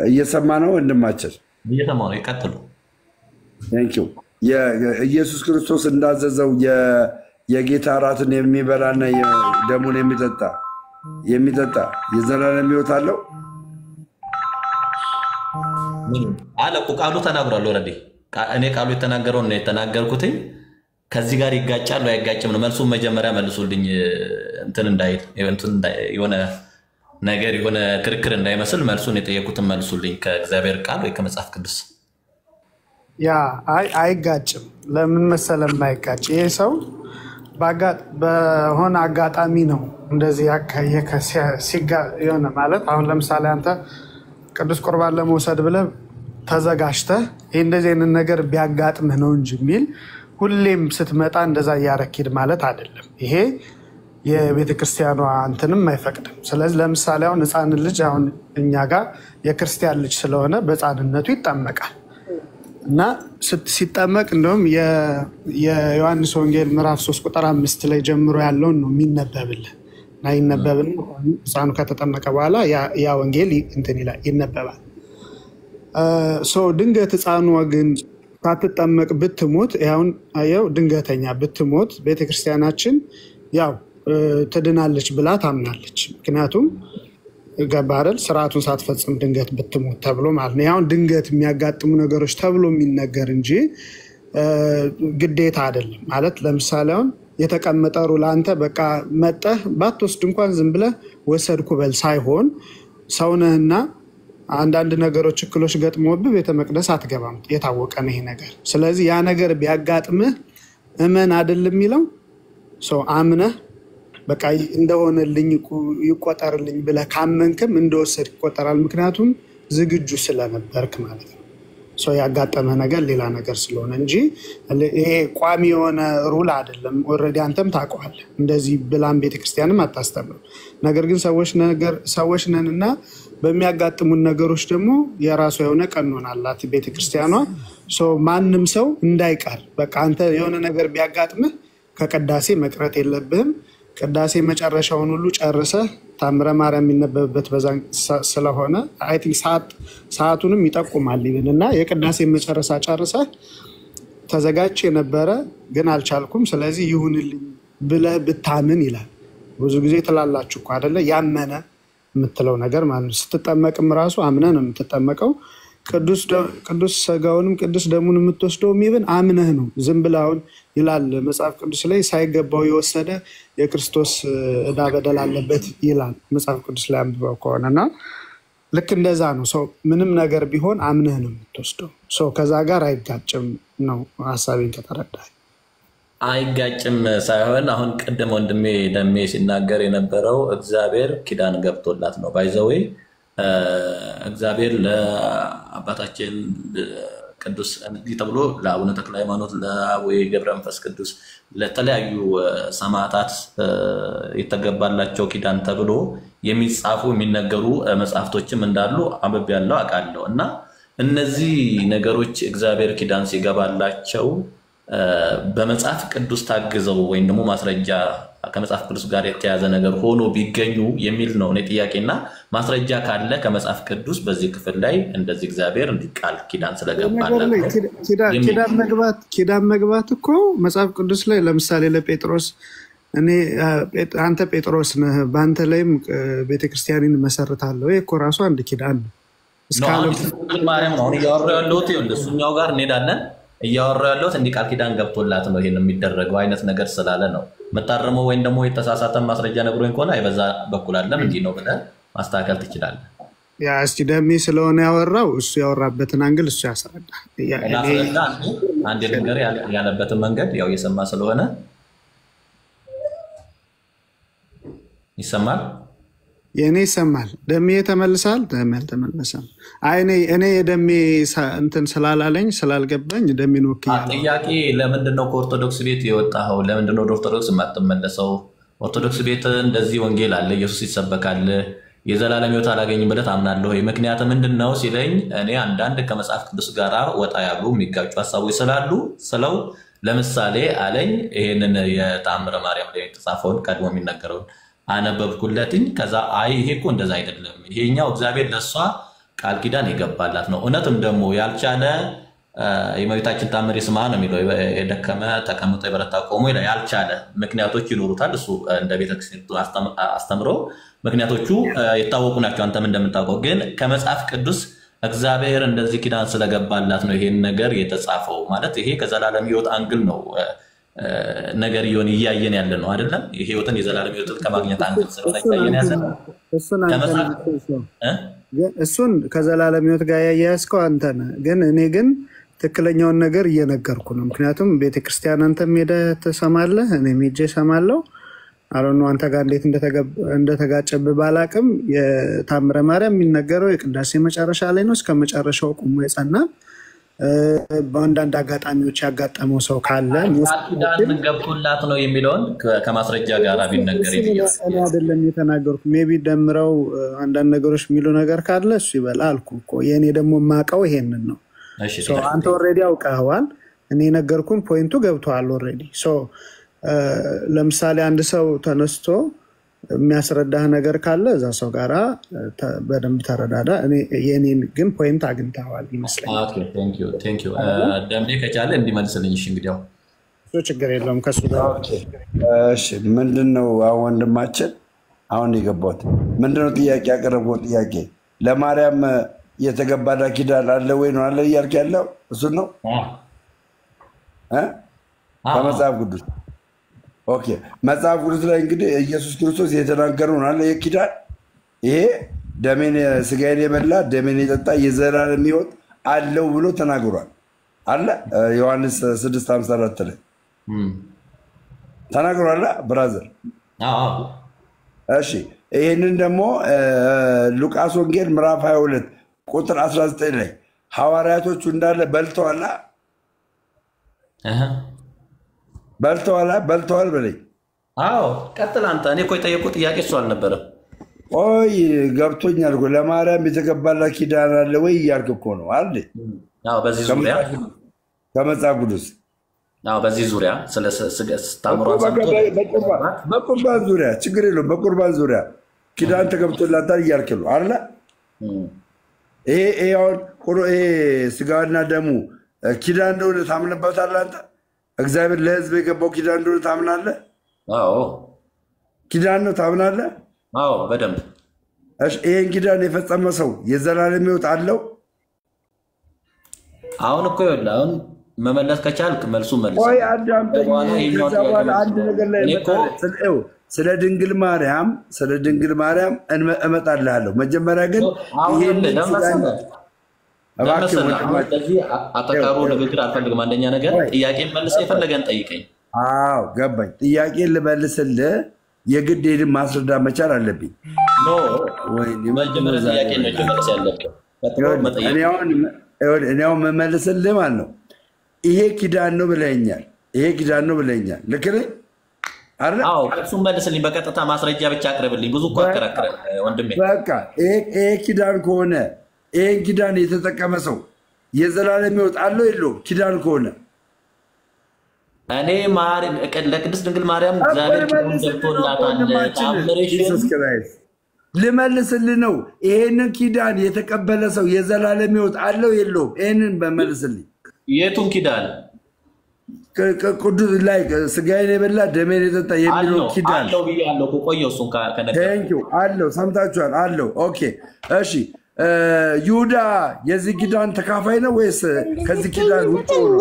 እየሰማ ነው ወንድማችን እየሰማ ነው። ይቀጥሉ። ቴንኪው። ኢየሱስ ክርስቶስ እንዳዘዘው የጌታ እራትን የሚበላና ደሙን የሚጠጣ የዘላለም ሕይወት አለው አለ። ቃሉ ተናግሯል። ኦልሬዲ እኔ ቃሉ የተናገረውን ነው የተናገርኩት። ከዚህ ጋር ይጋጫል ወይ አይጋጭም ነው መልሱን መጀመሪያ መልሱልኝ። እንትን እንዳይል የሆነ ነገር የሆነ ክርክር እንዳይመስል መልሱን የጠየቁትን መልሱልኝ። ከእግዚአብሔር ቃል ወይ ከመጽሐፍ ቅዱስ? ያ አይጋጭም። ለምን መሰለም አይጋጭ? ይሄ ሰው በሆነ አጋጣሚ ነው እንደዚህ የሆነ ማለት አሁን ለምሳሌ አንተ ቅዱስ ቁርባን ለመውሰድ ብለህ ተዘጋጅተህ ይህ እንደዚህ አይነት ነገር ቢያጋጥምህ ነው እንጂ የሚል ሁሌም ስትመጣ እንደዛ እያረኪድ ማለት አይደለም። ይሄ የቤተክርስቲያኗ እንትንም አይፈቅድም። ስለዚህ ለምሳሌ አሁን ሕፃን ልጅ አሁን እኛ ጋር የክርስቲያን ልጅ ስለሆነ በሕፃንነቱ ይጠመቃል እና ሲጠመቅ እንደውም የዮሐንስ ወንጌል ምዕራፍ 3 ቁጥር 5 ላይ ጀምሮ ያለውን ነው የሚነበብልህ እና ይነበብን ሕፃኑ ከተጠመቀ በኋላ ያ ወንጌል እንትን ይላል ይነበባል። ድንገት ሕፃኗ ግን ሳትጠመቅ ብትሞት ያውን አየው ድንገተኛ ብትሞት ቤተክርስቲያናችን ያው ትድናለች ብላ ታምናለች። ምክንያቱም ገባረል ስርዓቱን ሳትፈጽም ድንገት ብትሞት ተብሎ ማለት ነው። ያውን ድንገት የሚያጋጥሙ ነገሮች ተብሎ የሚነገር እንጂ ግዴታ አይደለም ማለት። ለምሳሌ አሁን የተቀመጠ ሩል አንተ በቃ መጠህ ባትወስድ እንኳን ዝም ብለህ ወሰድኩ በል ሳይሆን ሰውነህና አንዳንድ ነገሮች እክሎች ገጥሞብህ ቤተ መቅደስ አትገባም። የታወቀ ነው ይሄ ነገር። ስለዚህ ያ ነገር ቢያጋጥምህ እመን አይደለም የሚለው ሰው አምነህ በቃ እንደሆነልኝ ይቆጠርልኝ ብለህ ካመንክም እንደወሰድክ ይቆጠራል። ምክንያቱም ዝግጁ ስለነበርክ ማለት ነው። ሰው ያጋጠመ ነገር ሌላ ነገር ስለሆነ እንጂ ይሄ ቋሚ የሆነ ሩል አይደለም። ኦልሬዲ አንተም ታውቀዋለህ። እንደዚህ ብላም ቤተክርስቲያንም አታስተምርም። ነገር ግን ሰዎች ነንና በሚያጋጥሙን ነገሮች ደግሞ የራሷ የሆነ ቀኖና አላት ቤተክርስቲያኗ። ማንም ሰው እንዳይቀር በቃ አንተ የሆነ ነገር ቢያጋጥምህ ከቅዳሴ መቅረት የለብህም። ቅዳሴ መጨረሻውን ሁሉ ጨርሰህ ታምረ ማርያም የሚነበብበት በዛ ስለሆነ አይ ቲንክ ሰዓቱንም ይጠቁማል ይብልና የቅዳሴ መጨረሻ ጨርሰህ ተዘጋጅ የነበረ ግን አልቻልኩም ስለዚህ ይሁንልኝ ብለህ ብታምን ይላል። ብዙ ጊዜ ትላላችሁ እኮ አይደለ? ያመነ የምትለው ነገር ማለት ነው። ስትጠመቅም ራሱ አምነህ ነው የምትጠመቀው። ቅዱስ ሥጋውንም ቅዱስ ደሙን የምትወስደው ይብን አምነህ ነው። ዝም ብለህ አሁን ይላል መጽሐፍ ቅዱስ ላይ ሳይገባው የወሰደ የክርስቶስ ዕዳ በደል አለበት ይላል መጽሐፍ ቅዱስ ላይ አንብበው ከሆነና ልክ እንደዛ ነው። ሰው ምንም ነገር ቢሆን አምነህ ነው የምትወስደው። ሰው ከዛ ጋር አይጋጭም ነው ሐሳቤን ከተረዳህ። አይጋጭም ሳይሆን አሁን ቀደም ወንድሜ ደሜ ሲናገር የነበረው እግዚአብሔር ኪዳን ገብቶላት ነው ባይዘዌ እግዚአብሔር ለአባታችን ቅዱስ እንዲህ ተብሎ ለአቡነ ተክለ ሃይማኖት ለአቡነ ገብረ መንፈስ ቅዱስ ለተለያዩ ሰማዕታት የተገባላቸው ኪዳን ተብሎ የሚጻፉ የሚነገሩ መጽሐፍቶችም እንዳሉ አንብቤያለሁ አውቃለሁ። እና እነዚህ ነገሮች እግዚአብሔር ኪዳን ሲገባላቸው በመጽሐፍ ቅዱስ ታግዘው ወይም ደግሞ ማስረጃ ከመጽሐፍ ቅዱስ ጋር የተያዘ ነገር ሆኖ ቢገኙ የሚል ነው እኔ ጥያቄና ማስረጃ ካለ ከመጽሐፍ ቅዱስ በዚህ ክፍል ላይ እንደዚህ እግዚአብሔር እንዲቃል ኪዳን ስለገባለት ኪዳን መግባት እኮ መጽሐፍ ቅዱስ ላይ ለምሳሌ ለጴጥሮስ አንተ ጴጥሮስ ነህ በአንተ ላይም ቤተክርስቲያንን መሰርታለሁ እኮ ራሱ አንድ ኪዳን ነው። እስካሁን ማርያም ነው እያወራሁ ያለሁት እሱኛው ጋር እንሄዳለን። እያወራሁ ያለሁት እንዲህ ቃል ኪዳን ገብቶላት ነው ይሄን የሚደረገው አይነት ነገር ስላለ ነው። መታረመው ወይም ደግሞ የተሳሳተ ማስረጃ ነግሮኝ ከሆነ አይበዛ በኩል አለም እንዲህ ነው ብለህ ማስተካከል ትችላለህ። ያ እስቲ ደሜ ስለሆነ ያወራው እሱ ያወራበትን አንግል እሱ ያስረዳ። አንድ ነገር ያለበትን መንገድ ያው እየሰማ ስለሆነ ይሰማል። የኔ ይሰማል። ደሜ ተመልሳል ተመልሰም እኔ የደሜ እንትን ስላላለኝ ስላልገባኝ ደሜን ወክያለሁ። ጥያቄ ለምንድነው ከኦርቶዶክስ ቤት የወጣኸው? ለምንድነው ኦርቶዶክስ የማትመለሰው? ኦርቶዶክስ ቤት እንደዚህ ወንጌል አለ፣ ኢየሱስ ይሰበካል፣ የዘላለም ሕይወት አላገኝም ብለህ ታምናለህ ወይ? ምክንያቱ ምንድነው ሲለኝ እኔ አንዳንድ ከመጽሐፍ ቅዱስ ጋር ወጣ ያሉ የሚጋጩ ሐሳቦች ስላሉ ስለው ለምሳሌ አለኝ ይሄንን የታምረ ማርያም ላይ የተጻፈውን ቀድሞ የሚነገረውን አነበብኩለትኝ። ከዛ አይ ይሄ እኮ እንደዛ አይደለም፣ ይሄኛው እግዚአብሔር ለሷ ቃል ኪዳን የገባላት ነው። እውነትም ደግሞ ያልቻለ የእመቤታችን ታምር ይስማ ነው የሚለው። የደከመ ተቀምጦ የበረታ ቆሞ ይላል። ያልቻለ ምክንያቶች ይኖሩታል። እሱ እንደ ቤተክርስቲያን አስተምሮ ምክንያቶቹ የታወቁ ናቸው፣ አንተም እንደምታውቀው። ግን ከመጽሐፍ ቅዱስ እግዚአብሔር እንደዚህ ኪዳን ስለገባላት ነው ይሄን ነገር የተጻፈው ማለት ይሄ ከዘላለም ሕይወት አንግል ነው ነገር ይሆን እያየን ያለ ነው አይደለም? የህይወትን የዘላለም ሕይወትን ከማግኘት አንግል ስለሆነ እያየን ያለ ነው። እሱን ከዘላለም ሕይወት ጋር ያያያዝከው አንተ ነህ። ግን እኔ ግን ትክክለኛውን ነገር እየነገርኩ ነው። ምክንያቱም ቤተክርስቲያን አንተም ሄደህ ትሰማለህ፣ እኔም ሄጄ እሰማለሁ። አሁን አንተ ጋር እንዴት እንደተጋጨብህ ባላቅም የታምረ ማርያም የሚነገረው የቅዳሴ መጨረሻ ላይ ነው። እስከ መጨረሻው ቁሞ የጸና በአንዳንድ አጋጣሚዎች ያጋጠመው ሰው ካለ ኪዳን ገብቶላት ነው የሚለውን ከማስረጃ ጋር ቢነገር አይደለም የተናገርኩ። ሜቢ ደምረው አንዳንድ ነገሮች የሚሉ ነገር ካለ እሱ ይበላ አልኩ እኮ። የእኔ ደግሞ የማውቀው ይሄንን ነው። አንተ ኦልሬዲ አውቀኸዋል። እኔ ነገርኩን ፖይንቱ ገብቶሃል ኦልሬዲ። ለምሳሌ አንድ ሰው ተነስቶ የሚያስረዳህ ነገር ካለ እዛ ሰው ጋራ በደንብ ተረዳዳ። የኔን ግን ፖይንት አግኝተዋል ይመስለኛል። ቴንክ ዩ ደምሌ ከቻለ እንዲመልስልኝ። እሺ እንግዲያው እሱ ችግር የለውም ከሱ ጋር። እሺ ምንድነው ወንድማችን አሁን የገባሁት ምንድነው ጥያቄ ያቀረበው ጥያቄ ለማርያም የተገባላ ኪዳን አለ ወይ ነው አለ እያልክ ያለው እሱ ነው ከመጽሐፍ ቅዱስ ኦኬ። መጽሐፍ ቅዱስ ላይ እንግዲህ ኢየሱስ ክርስቶስ የተናገረው ነው አለ የኪዳን ይሄ ደሜን ስጋዬን የበላ ደሜን የጠጣ የዘላለም ሕይወት አለው ብሎ ተናግሯል አለ ዮሐንስ 6:54 ላይ ተናግሯል ብራዘር። እሺ ይሄንን ደግሞ ሉቃስ ወንጌል ምዕራፍ 22 ቁጥር 19 ላይ ሐዋርያቶቹ እንዳለ በልተዋል በለኝ። አዎ ቀጥል አንተ። እኔ እኮ የጠየቁት ጥያቄ እሱ አልነበረም። ቆይ ገብቶኛል እኮ ለማርያም የተገባላት ኪዳን አለ ወይ እያልክ እኮ ነው አይደል? አዎ በዚህ ዙሪያ ከመጽሐፍ ቅዱስ በዚህ ዙሪያ ስለ ታምሯ በቁርባን ዙሪያ ችግር የለውም። በቁርባን ዙሪያ ኪዳን ተገብቶላታል እያልክ ነው አይደል? ይሄ አሁን ይሄ ስጋና ደሙ ኪዳን እንደሆነ ታምንበታለህ አንተ? እግዚአብሔር ለሕዝብ የገባው ኪዳን እንደሆነ ታምናለህ? አዎ ኪዳን ነው ታምናለህ? አዎ በደንብ። እሺ ይሄን ኪዳን የፈጸመ ሰው የዘላለም ሕይወት አለው? አሁን እኮ ይኸውልህ አሁን መመለስ ከቻልክ መልሱ መልስ። ቆይ አዳምጠኝ። ከዛ በኋላ አንድ ነገር ላይ ስለ ድንግል ማርያም እመጣልሃለሁ። መጀመሪያ ግን ስለዚህ አተካሩ ንግግር አልፈልግም። አንደኛ ነገር ጥያቄን መልሰህ የፈለገን ጠይቀኝ። አዎ ገባኝ። ጥያቄን ልመልስልህ የግድ ሄድን ማስረዳት መቻል አለብኝ። መጀመሪያ ጥያቄን ነው መልስ ያለብህ። እኔ አሁን መመልስልህ ማለት ነው ይሄ ኪዳን ነው ብለኸኛል። ልክ ነኝ አይደል? አዎ እሱን መልስልኝ። በቀጥታ ማስረጃ ብቻ አቅርብልኝ። ብዙ እኮ አከራከረ ወንድሜ። በቃ ይሄ ኪዳን ከሆነ ይሄን ኪዳን የተጠቀመ ሰው የዘላለም ሕይወት አለው የለውም? ኪዳን ከሆነ እኔ ለቅድስት ድንግል ማርያም እግዚአብሔር ኪዳን ገብቶላታል። ልመልስልህ ነው። ይሄንን ኪዳን የተቀበለ ሰው የዘላለም ሕይወት አለው የለውም? ይሄንን በመልስልኝ። የቱን ኪዳን? ቅዱስ ላይ ስጋዬን የበላ ደሜን የጠጣ የሚለው ኪዳን አለው ብያለሁ እኮ። ቆየሁ እሱን ከነገርኩህ አለው። ሰምታችኋል? አለው። ኦኬ እሺ። ይሁዳ የዚህ ኪዳን ተካፋይ ነው ወይስ ከዚህ ኪዳን ውጭ ነው?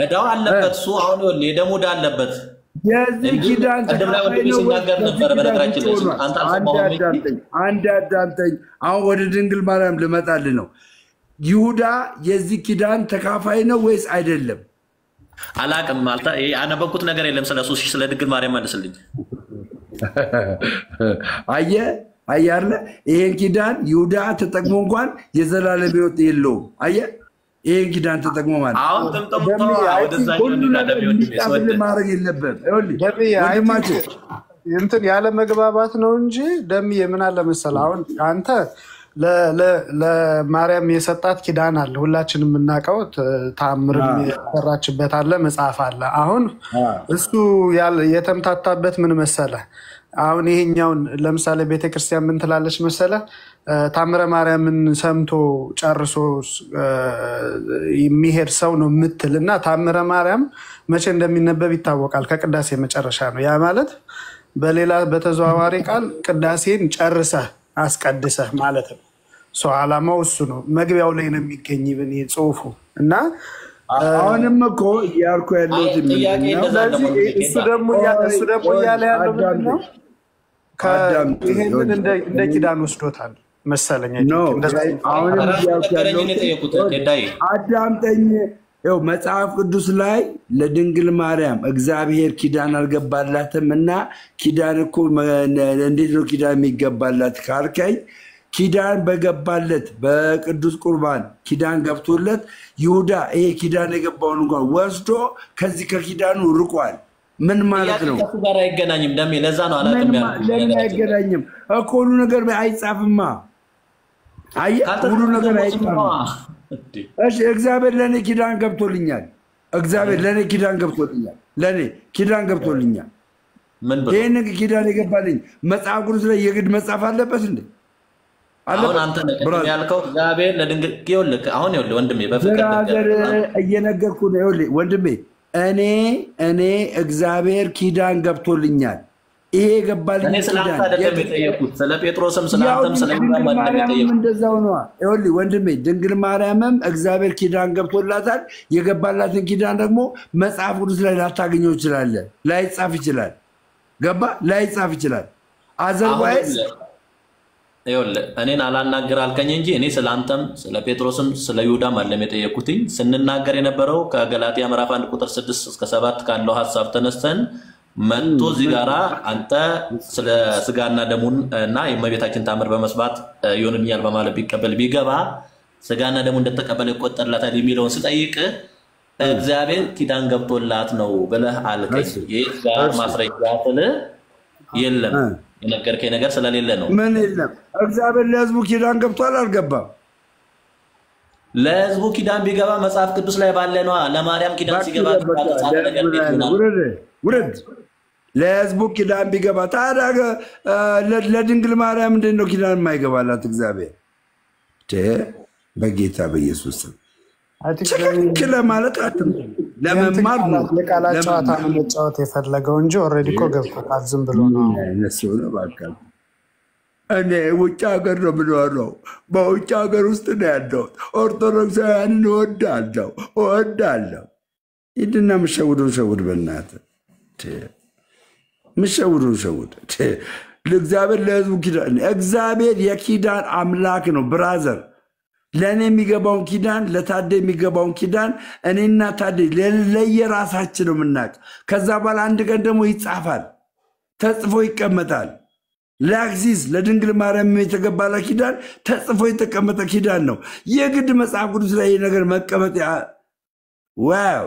ዕዳው አለበት እሱ። አሁን ይኸውልህ የደሙ ዕዳ አለበት። የዚህ ኪዳን ተካፋይ ነው ሲናገር ነበር። በነገራችን ላይ አንተ አንድ አዳምጠኝ። አሁን ወደ ድንግል ማርያም ልመጣልህ ነው። ይሁዳ የዚህ ኪዳን ተካፋይ ነው ወይስ አይደለም? አላቅም። ያነበብኩት ነገር የለም ስለሱ። ስለ ድንግል ማርያም መልስልኝ። አየህ አይደለ? ይሄን ኪዳን ይሁዳ ተጠቅሞ እንኳን የዘላለም ሕይወት የለውም። አየህ ይሄን ኪዳን ተጠቅሞ ማለት ሁሉ ነገር እንዲጣፍልህ ማድረግ የለብህም። እንትን ያለ መግባባት ነው እንጂ ደምዬ ምን አለ መሰለህ አሁን አንተ ለማርያም የሰጣት ኪዳን አለ፣ ሁላችንም የምናውቀው ተአምርም የሰራችበት አለ፣ መጽሐፍ አለ። አሁን እሱ የተምታታበት ምን መሰለ? አሁን ይሄኛውን ለምሳሌ ቤተክርስቲያን ምን ትላለች መሰለ? ታምረ ማርያምን ሰምቶ ጨርሶ የሚሄድ ሰው ነው የምትል እና ታምረ ማርያም መቼ እንደሚነበብ ይታወቃል። ከቅዳሴ መጨረሻ ነው። ያ ማለት በሌላ በተዘዋዋሪ ቃል ቅዳሴን ጨርሰህ አስቀድሰህ ማለት ነው። ዓላማው እሱ ነው። መግቢያው ላይ ነው የሚገኝ ብን ጽሁፉ እና አሁንም እኮ እያልኩ ያለሁት እሱ ደግሞ እያለ ያለው ምንድነው? ይሄንን እንደ ኪዳን ወስዶታል መሰለኝ። አሁንም እያልኩ ያለሁት አዳምጠኝ። ይኸው መጽሐፍ ቅዱስ ላይ ለድንግል ማርያም እግዚአብሔር ኪዳን አልገባላትም እና ኪዳን እኮ እንዴት ነው ኪዳን የሚገባላት ካልከኝ፣ ኪዳን በገባለት በቅዱስ ቁርባን ኪዳን ገብቶለት ይሁዳ ይሄ ኪዳን የገባውን እንኳን ወስዶ ከዚህ ከኪዳኑ ርቋል። ምን ማለት ነው? ከሱ ጋር አይገናኝም። ደሜ ለዛ ነው አላውቅም ያልኩት። ለምን አይገናኝም እኮ? ሁሉ ነገር አይጻፍማ። አየህ ሁሉ ነገር አይጻፍም። እሺ እግዚአብሔር ለኔ ኪዳን ገብቶልኛል። ለኔ ኪዳን ገብቶልኛል። ይሄን ኪዳን የገባልኝ መጽሐፍ ቅዱስ ላይ የግድ መጻፍ አለበት እንዴ? አሁን አንተ ያልከው እግዚአብሔር ለድንግል ይኸውልህ፣ አሁን ይኸውልህ ወንድሜ በፍቅር እየነገርኩህ ነው። ይኸውልህ ወንድሜ እኔ እግዚአብሔር ኪዳን ገብቶልኛል። ይሄ የገባልኝ ኪዳን ስለ ጴጥሮስም ስለ አንተም ስለ ማርያምም እንደዛው ነው። ይኸውልህ ወንድሜ ድንግል ማርያምም እግዚአብሔር ኪዳን ገብቶላታል። የገባላትን ኪዳን ደግሞ መጽሐፍ ቅዱስ ላይ ላታገኘው ይችላል። ላይጻፍ ይችላል። ገባ? ላይጻፍ ይችላል። አዘርዋይስ ይኸውልህ እኔን አላናግር አልከኝ እንጂ እኔ ስለ አንተም ስለ ጴጥሮስም ስለ ይሁዳም አለም የጠየኩትኝ። ስንናገር የነበረው ከገላትያ ምዕራፍ 1 ቁጥር 6 እስከ 7 ካለው ሐሳብ ተነስተን መጥቶ እዚህ ጋራ አንተ ስለ ስጋና ደሙን እና የእመቤታችን ታምር በመስባት ይሆንልኛል በማለት ቢቀበል ቢገባ ስጋና ደሙ እንደተቀበለ ይቆጠርላታል የሚለውን ስጠይቅ እግዚአብሔር ኪዳን ገብቶላት ነው ብለህ አልከኝ። ይህ ጋር ማስረጃ የለም። የነገርከኝ ነገር ስለሌለ ነው። ምን የለም? እግዚአብሔር ለህዝቡ ኪዳን ገብቷል አልገባም? ለህዝቡ ኪዳን ቢገባ መጽሐፍ ቅዱስ ላይ ባለ ነው። ለማርያም ኪዳን ሲገባ ውረድ። ለህዝቡ ኪዳን ቢገባ ታዲያ ለድንግል ማርያም እንዴት ነው ኪዳን የማይገባላት እግዚአብሔር? በጌታ በኢየሱስ ስም ትክክል ማለት ለመማር ነው። የቃላት ጨዋታ ነው መጫወት የፈለገው እንጂ ኦልሬዲ እኮ ገብቶታል። ዝም ብሎ ነው እነሱ ነው ባካ። እኔ ውጭ ሀገር ነው የምኖረው። በውጭ ሀገር ውስጥ ነው ያለሁት። ኦርቶዶክሳውያንን እወዳለሁ። ሂድና የምትሸውደውን ሸውድ፣ በእናትህ የምትሸውደውን ሸውድ። እግዚአብሔር ለህዝቡ ኪዳን፣ እግዚአብሔር የኪዳን አምላክ ነው ብራዘር። ለእኔ የሚገባውን ኪዳን፣ ለታዴ የሚገባውን ኪዳን እኔና ታዴ ለየራሳችን ነው የምናውቅ። ከዛ በኋላ አንድ ቀን ደግሞ ይጻፋል፣ ተጽፎ ይቀመጣል። ለአክሲስ ለድንግል ማርያም የተገባላ ኪዳን ተጽፎ የተቀመጠ ኪዳን ነው። የግድ መጽሐፍ ቅዱስ ላይ ነገር መቀመጥ ዋው!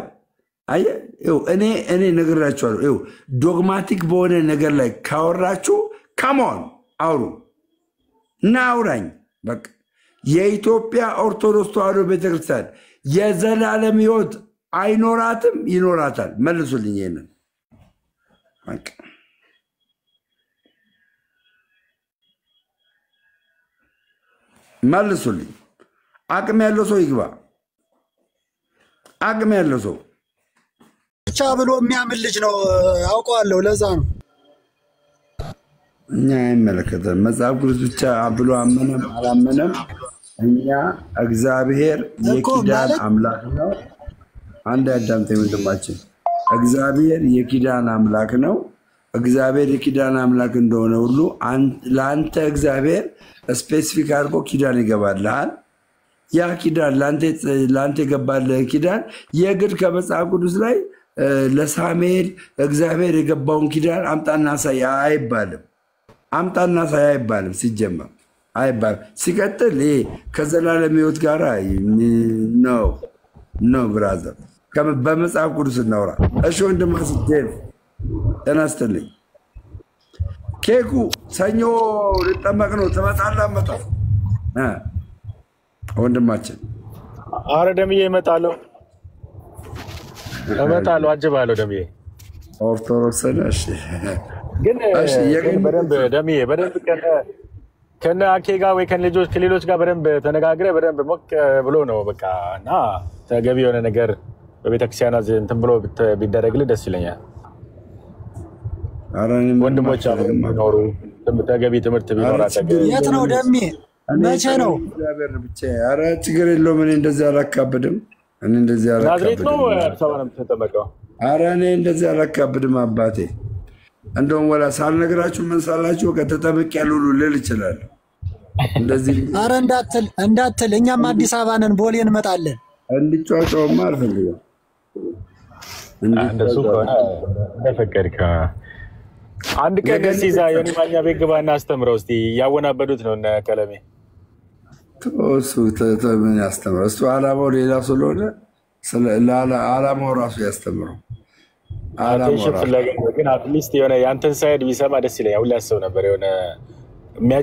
አየህ፣ እኔ ነግራችኋለሁ። ዶግማቲክ በሆነ ነገር ላይ ካወራችሁ ካሞን አውሩ እና አውራኝ በቃ። የኢትዮጵያ ኦርቶዶክስ ተዋሕዶ ቤተክርስቲያን የዘላለም ሕይወት አይኖራትም? ይኖራታል። መልሱልኝ ይሄንን መልሱልኝ። አቅም ያለው ሰው ይግባ። አቅም ያለው ሰው ብቻ ብሎ የሚያምን ልጅ ነው አውቀዋለሁ። ለዛ ነው እኛ አይመለከተን። መጽሐፍ ቅዱስ ብቻ ብሎ አመነም አላመነም እኛ እግዚአብሔር የኪዳን አምላክ ነው። አንድ አዳምጠኝ ወንድማችን፣ እግዚአብሔር የኪዳን አምላክ ነው። እግዚአብሔር የኪዳን አምላክ እንደሆነ ሁሉ ለአንተ እግዚአብሔር ስፔሲፊክ አድርጎ ኪዳን ይገባልሃል። ያ ኪዳን ለአንተ የገባልህ ኪዳን የግድ ከመጽሐፍ ቅዱስ ላይ ለሳሙኤል እግዚአብሔር የገባውን ኪዳን አምጣና ሳይ አይባልም። አምጣና ሳይ አይባልም። ሲጀመር አይባልም። ሲቀጥል ከዘላለም ሕይወት ጋር ነው ብራዘር። በመጽሐፍ ቅዱስ እናውራ። እሺ ወንድማስ ዴቭ ተናስተልኝ። ኬኩ ሰኞ ልጠመቅ ነው። ትመጣለህ? አመጣ ወንድማችን። አረ ደምዬ እመጣለሁ። አጅባለሁ ደምዬ። ኦርቶዶክስ ነሽ ግን በደንብ ደምዬ በደንብ ከነ አኬ ጋር ወይ ከሌሎች ጋር በደንብ ተነጋግረህ በደንብ ሞቅ ብሎ ነው በቃ። እና ተገቢ የሆነ ነገር በቤተክርስቲያኗ እንትን ብሎ ቢደረግልህ ደስ ይለኛል። ወንድሞች ኖሩ ተገቢ ትምህርት ቢኖር የት ነው ደሜ? መቼ ነው? ኧረ ችግር የለውም። እኔ እንደዚህ አላካብድም። ናዝሬት ነው አዲስ አበባ ነው የምትጠመቀው? ኧረ እኔ እንደዚህ አላካብድም አባቴ። እንደውም ወላ ሳልነግራችሁ ምን ሳላችሁ ከተጠመቅ ያሉ ልል እችላለሁ። እንደዚህ ኧረ እንዳትል እኛም አዲስ አበባ ነን፣ ቦሌ እንመጣለን። እንድጫጫውማ አልፈልግም። እንደሱ ከሆነ እንደፈቀድክ አንድ ቀን ሲዛ የኔ ማኛ ቤት ግባና አስተምረው እስቲ። ያወናበዱት ነው እነ ቀለሜ። እሱ ምን ያስተምረው? እሱ ዓላማው ሌላ ስለሆነ ዓላማው ራሱ ያስተምረው። ግን አትሊስት የሆነ የአንተን ሳይድ ቢሰማ ደስ ይለኛል። ሁሌ ያስብ ነበር የሆነ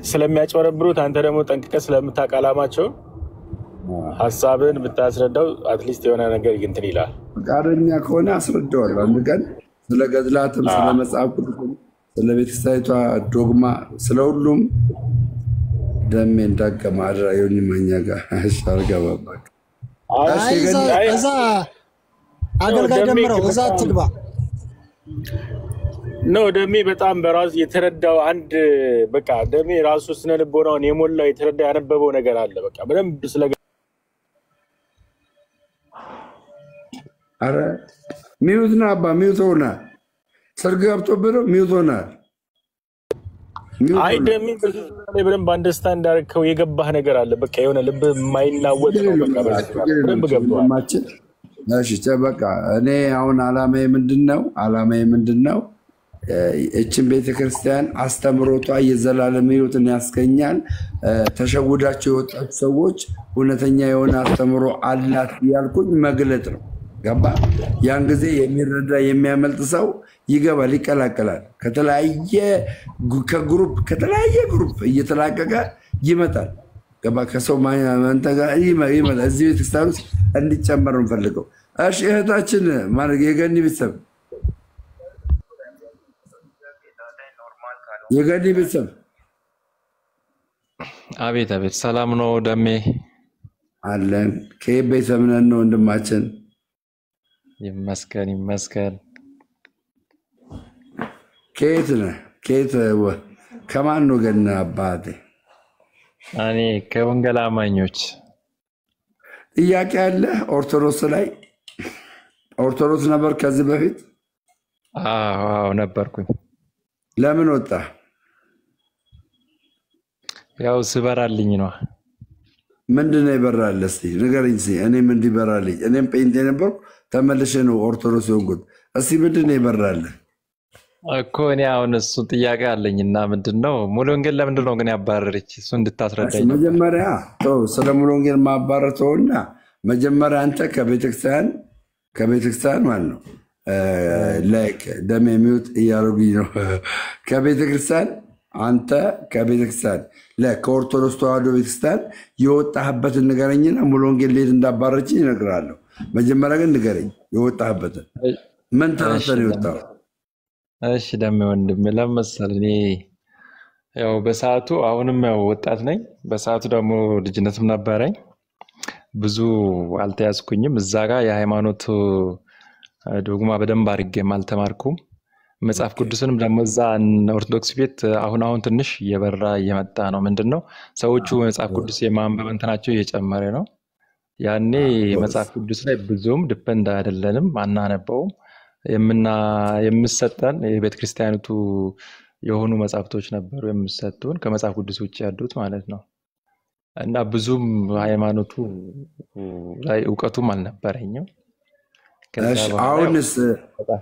ስለሚያጭበረብሩት፣ አንተ ደግሞ ጠንቅቀህ ስለምታውቅ ዓላማቸው ሀሳብን ብታስረዳው አትሊስት የሆነ ነገር እንትን ይላል። ፈቃደኛ ከሆነ አስረዳዋለሁ አንድ ቀን ስለ ገድላትም ስለ መጽሐፍ ቅዱስም ስለ ቤተክርስቲያኒቷ ዶግማ ስለ ሁሉም ደሜ እንዳገማ አድራ የሆነ ማኛ ጋር አልገባባክ። እዛ አገልጋይ ደምረው እዛ ትግባ ነው። ደሜ በጣም በራሱ የተረዳው አንድ በቃ ደሜ ራሱ ስነ ልቦናውን የሞላው የተረዳው ያነበበው ነገር አለ። በቃ በደንብ ስለ አረ ሚውት ና አባ ሚውት ሆና ሰርግ ገብቶብህ ነው ሚውት ሆናል። አይ ደሜ በደንብ አንደርስታንድ አድርገው የገባህ ነገር አለ። በቃ የሆነ ልብ የማይናወጥ ነው። በቃ በደንብ ገብቷል። እሺ በቃ እኔ አሁን ዓላማዬ ምንድነው? እችን ቤተክርስቲያን አስተምሮቷ የዘላለም ሕይወትን ያስገኛል። ተሸውዳቸው የወጣችሁ ሰዎች እውነተኛ የሆነ አስተምሮ አላት ያልኩኝ መግለጥ ነው። ገባ? ያን ጊዜ የሚረዳ የሚያመልጥ ሰው ይገባል፣ ይቀላቀላል። ከተለያየ ግሩፕ እየተላቀቀ ይመጣል። ገባ? ከሰው መንተጋ ይመጣል። እዚህ ቤተክርስቲያን ውስጥ እንዲጨመር ነው ፈልገው። እሺ እህታችን ማለት የገኒ ቤተሰብ የገኒ ቤተሰብ አቤት አቤት፣ ሰላም ነው ደሜ? አለን። ከየት ቤተሰብ ነን ነው ወንድማችን? ይመስገን ይመስገን። ከየት ነህ? ከማን ነው ገና አባቴ? እኔ ከወንጌል አማኞች። ጥያቄ አለ ኦርቶዶክስ ላይ? ኦርቶዶክስ ነበር ከዚህ በፊት? አዎ ነበርኩኝ። ለምን ወጣ? ያው ስበራልኝ ነው። ምንድነው ይበራል? እስቲ ንገረኝ። እኔም እንዲበራልኝ፣ እኔም ጴንጤ ነበርኩ ተመልሼ ነው ኦርቶዶክስ የሆንኩት። እስቲ ምንድነው ይበራል እኮ? እኔ አሁን እሱ ጥያቄ አለኝና ምንድነው ሙሉ ወንጌል ለምንድን ነው ግን ያባረረች? እሱ እንድታስረዳኝ። መጀመሪያ ስለ ሙሉ ወንጌል ማባረተውና መጀመሪያ አንተ ከቤተክርስቲያን ማለት ነው ላይክ ደም የሚውጥ እያደረጉኝ ነው። ከቤተክርስቲያን አንተ ከቤተክርስቲያን ከኦርቶዶክስ ተዋህዶ ቤተክርስቲያን የወጣህበትን ንገረኝና ሙሉ ወንጌል ሌት እንዳባረች ይነግራለሁ። መጀመሪያ ግን ንገረኝ የወጣህበትን። ምን ተነስተህ ነው የወጣው? እሺ ደም ወንድም ለምሳሌ እኔ ያው በሰዓቱ አሁንም ያው ወጣት ነኝ። በሰዓቱ ደግሞ ልጅነትም ነበረኝ። ብዙ አልተያዝኩኝም። እዛ ጋር የሃይማኖት ዶግማ በደንብ አድርጌም አልተማርኩም። መጽሐፍ ቅዱስንም ደግሞ እዛ ኦርቶዶክስ ቤት አሁን ትንሽ እየበራ እየመጣ ነው። ምንድነው ሰዎቹ መጽሐፍ ቅዱስ የማንበብ እንትናቸው እየጨመረ ነው። ያኔ መጽሐፍ ቅዱስ ላይ ብዙም ዲፔንድ አይደለንም፣ አናነበውም። የምሰጠን የቤተ ክርስቲያኒቱ የሆኑ መጽሐፍቶች ነበሩ የምሰጡን ከመጽሐፍ ቅዱስ ውጭ ያሉት ማለት ነው። እና ብዙም ሃይማኖቱ ላይ ዕውቀቱም አልነበረኝም። አሁንስ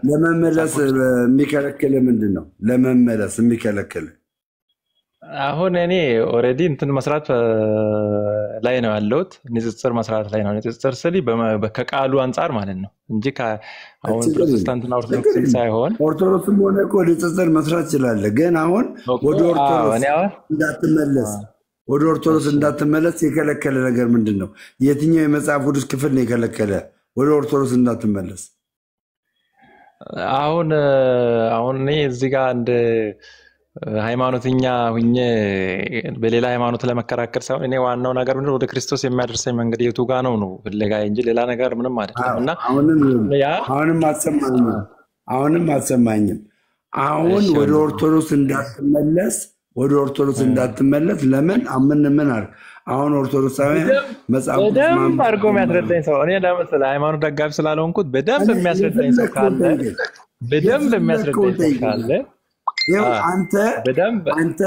ለመመለስ የሚከለክል ምንድነው? ለመመለስ የሚከለክል አሁን እኔ ኦሬዲ እንትን መስራት ላይ ነው ያለሁት። ንጽጽር መስራት ላይ ነው። ንጽጽር ስሊ ከቃሉ አንፃር ማለት ነው እንጂ አሁን ፕሮቴስታንትና ኦርቶዶክስ ሳይሆን ኦርቶዶክስም ሆነ እኮ ንጽጽር መስራት ይችላል። ግን አሁን ወደ ኦርቶዶክስ እንዳትመለስ የከለከለ ነገር ምንድነው? የትኛው የመጽሐፍ ቅዱስ ክፍል ነው የከለከለ ወደ ኦርቶዶክስ እንዳትመለስ? አሁን እኔ እዚህ ጋር እንደ ሃይማኖተኛ ሁኜ በሌላ ሃይማኖት ለመከራከር ሳይሆን እኔ ዋናው ነገር ምንድነው ወደ ክርስቶስ የሚያደርሰኝ መንገድ የቱ ጋር ነው ፍለጋዬ እንጂ ሌላ ነገር ምንም አይደለም። እና አሁንም አትሰማኝም። አሁን ወደ ኦርቶዶክስ እንዳትመለስ ለምን ምን አለ? አሁን ኦርቶዶክሳውያን መጽሐፍ በደንብ አድርጎ የሚያስረዳኝ ሰው እኔ ለምሳሌ ሃይማኖት ደጋፊ ስላልሆንኩት በደንብ የሚያስረዳኝ ሰው ካለ አንተ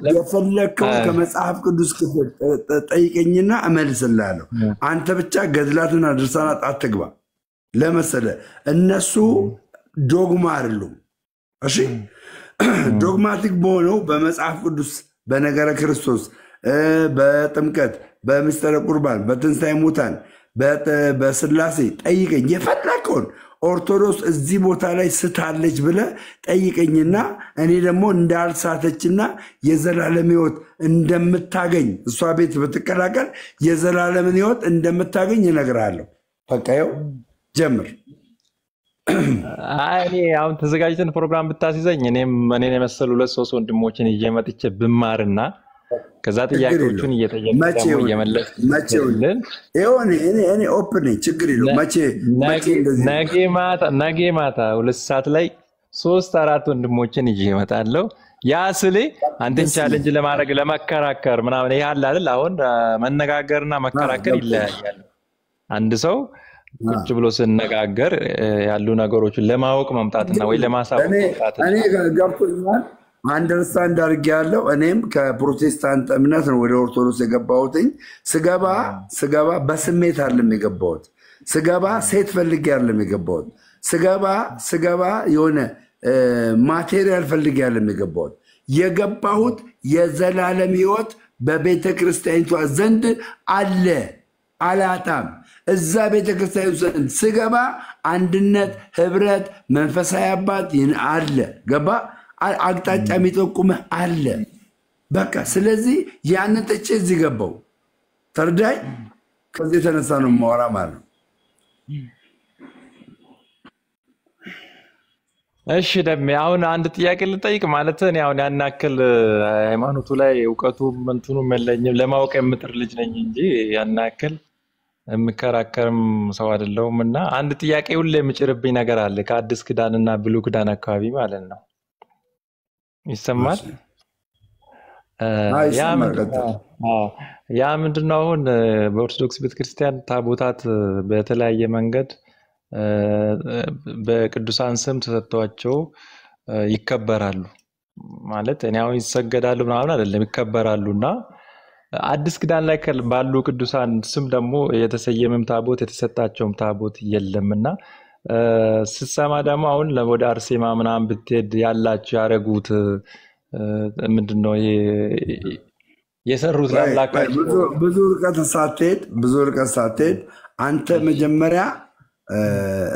የፈለከው ከመጽሐፍ ቅዱስ ክፍል ጠይቀኝና እመልስልሃለሁ። አንተ ብቻ ገድላትና ድርሳናት አትግባ። ለመሰለ እነሱ ዶግማ አይደሉም። እሺ ዶግማቲክ በሆነው በመጽሐፍ ቅዱስ በነገረ ክርስቶስ በጥምቀት በምስጢረ ቁርባን በትንሣኤ ሙታን በስላሴ ጠይቀኝ የፈለከውን። ኦርቶዶክስ እዚህ ቦታ ላይ ስታለች ብለህ ጠይቀኝና እኔ ደግሞ እንዳልሳተችና የዘላለም ሕይወት እንደምታገኝ እሷ ቤት ብትቀላቀል የዘላለምን ሕይወት እንደምታገኝ እነግርሃለሁ። በቃ ይኸው ጀምር። እኔ አሁን ተዘጋጅተን ፕሮግራም ብታስይዘኝ እኔን የመሰሉ 2-3 ወንድሞችን ይዤ መጥቼ ብማርና ከዛ ጥያቄዎቹን እየጠየቅኩ እየመለስኩልን እኔ ኦፕን ነኝ፣ ችግር የለውም። ነገ ማታ 2 ሰዓት ላይ 3-4 ወንድሞችን ይዤ እመጣለሁ። ያ ስሌ አንተን ቻሌንጅ ለማድረግ ለመከራከር ምናምን ይሄ አለ አይደል? አሁን መነጋገርና መከራከር ይለያያል። አንድ ሰው ቁጭ ብሎ ሲነጋገር ያሉ ነገሮችን ለማወቅ መምጣትና ወይ ለማሳወቅ መምጣት እኔ ገብቶኛል። አንደርስታንድ አድርጌያለሁ። እኔም ከፕሮቴስታንት እምነት ነው ወደ ኦርቶዶክስ የገባሁትኝ። ስገባ በስሜት አይደለም የገባሁት። ስገባ ሴት ፈልጌ አይደለም የገባሁት። ስገባ የሆነ ማቴሪያል ፈልጌ ያለም የገባሁት የዘላለም ሕይወት በቤተ ክርስቲያኒቷ ዘንድ አለ፣ አላጣም። እዛ ቤተ ክርስቲያኒቷ ዘንድ ስገባ አንድነት፣ ህብረት፣ መንፈሳዊ አባት አለ። ገባ? አቅጣጫ የሚጠቁምህ አለ። በቃ ስለዚህ ያንን ጥቼ እዚህ ገባው። ተርዳይ ከዚህ የተነሳ ነው የማወራ ማለት ነው። እሺ ደሜ አሁን አንድ ጥያቄ ልጠይቅ። ማለት እኔ አሁን ያን ያክል ሃይማኖቱ ላይ እውቀቱ እንትኑ የለኝም፣ ለማወቅ የምጥር ልጅ ነኝ እንጂ ያን ያክል የምከራከርም ሰው አይደለሁም። እና አንድ ጥያቄ ሁሌ የምጭርብኝ ነገር አለ ከአዲስ ኪዳንና ብሉይ ኪዳን አካባቢ ማለት ነው። ይሰማል? ያ ምንድነው አሁን በኦርቶዶክስ ቤተክርስቲያን ታቦታት በተለያየ መንገድ በቅዱሳን ስም ተሰጥቷቸው ይከበራሉ። ማለት እኔ አሁን ይሰገዳሉ ምናምን አይደለም፣ ይከበራሉና አዲስ ኪዳን ላይ ባሉ ቅዱሳን ስም ደግሞ የተሰየመም ታቦት የተሰጣቸውም ታቦት የለምና ስሰማ ደግሞ አሁን ወደ አርሴማ ምናምን ብትሄድ ያላችሁ ያረጉት ምንድነው ይሄ የሰሩት ለአምላካቸው ብዙ ርቀት ሳትሄድ አንተ መጀመሪያ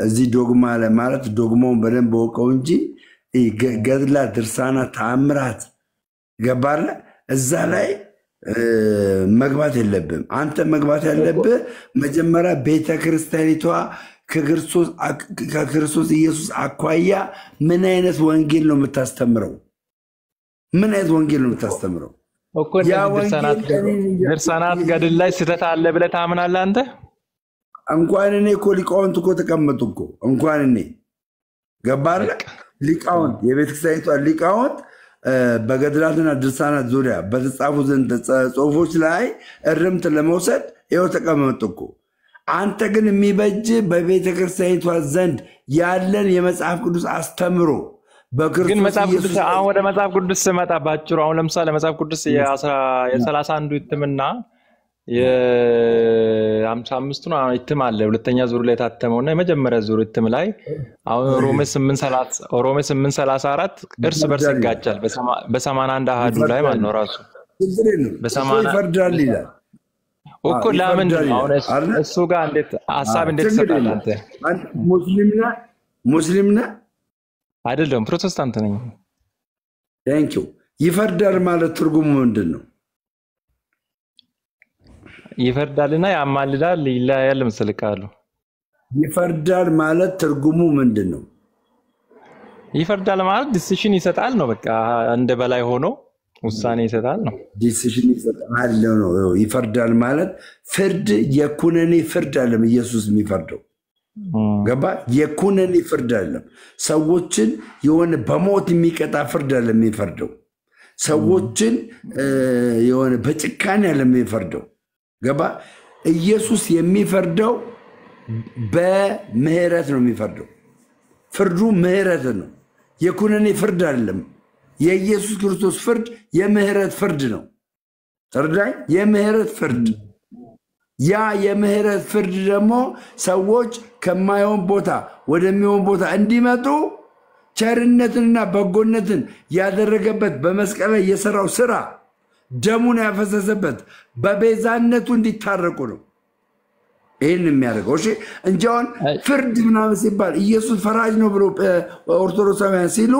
እዚህ ዶግማ ላይ ማለት ዶግማውን በደንብ ወቀው እንጂ ገድላ ድርሳና ተአምራት ገባለ እዛ ላይ መግባት የለብም። አንተ መግባት ያለብህ መጀመሪያ ቤተ ክርስቲያኒቷ ከክርስቶስ ኢየሱስ አኳያ ምን አይነት ወንጌል ነው የምታስተምረው? ምን አይነት ወንጌል ነው የምታስተምረው? እኮ ድርሳናት ገድል ላይ ስህተት አለ ብለህ ታምናለህ አንተ? እንኳን እኔ እኮ ሊቃውንት እኮ ተቀመጡ እኮ እንኳን እኔ ገባለ ሊቃውንት የቤተክርስቲያኒቷ ሊቃውንት በገድላትና ድርሳናት ዙሪያ በተጻፉ ዘንድ ጽሑፎች ላይ እርምት ለመውሰድ ይኸው ተቀመጡ እኮ። አንተ ግን የሚበጅ በቤተ ክርስቲያኒቷ ዘንድ ያለን የመጽሐፍ ቅዱስ አስተምሮ ግን መጽሐፍ ቅዱስ አሁን ወደ መጽሐፍ ቅዱስ ስመጣ ባጭሩ አሁን ለምሳሌ መጽሐፍ ቅዱስ የ31 እትምና የ55 ነው እትም አለ። ሁለተኛ ዙር ላይ ታተመውና የመጀመሪያ ዙር እትም ላይ አሁን ሮሜ 8:34 እርስ በርስ ይጋጫል በ81 አሃዱ ላይ ማለት ነው። ራሱ ይፈርዳል ይላል እኮ። ለምን አሁን እሱ ጋር እንዴት ሐሳብ እንዴት ተሰጣለ? አንተ ሙስሊምና አይደለም ፕሮቴስታንት ነኝ። ታንኪዩ። ይፈርዳል ማለት ትርጉሙ ምንድነው? ይፈርዳልና ያማልዳል ይላያል መስልካሉ። ይፈርዳል ማለት ትርጉሙ ምንድነው? ይፈርዳል ማለት ዲሲሽን ይሰጣል ነው። በቃ እንደ በላይ ሆኖ ውሳኔ ይሰጣል ነው። ዲሲሽን ይሰጣል ነው። ይፈርዳል ማለት ፍርድ የኩነኔ ፍርድ አይደለም። ኢየሱስ የሚፈርደው ገባ? የኩነኔ ፍርድ አይደለም። ሰዎችን የሆነ በሞት የሚቀጣ ፍርድ አይደለም የሚፈርደው። ሰዎችን የሆነ በጭካኔ አይደለም የሚፈርደው። ገባ? ኢየሱስ የሚፈርደው በምህረት ነው የሚፈርደው። ፍርዱ ምህረት ነው። የኩነኔ ፍርድ አይደለም። የኢየሱስ ክርስቶስ ፍርድ የምህረት ፍርድ ነው። ተረዳኝ? የምህረት ፍርድ። ያ የምህረት ፍርድ ደግሞ ሰዎች ከማይሆን ቦታ ወደሚሆን ቦታ እንዲመጡ ቸርነትንና በጎነትን ያደረገበት በመስቀል ላይ የሰራው ስራ ደሙን ያፈሰሰበት በቤዛነቱ እንዲታረቁ ነው ይህን የሚያደርገው። እሺ እንጂ አሁን ፍርድ ምናምን ሲባል ኢየሱስ ፈራጅ ነው ብሎ ኦርቶዶክሳውያን ሲሉ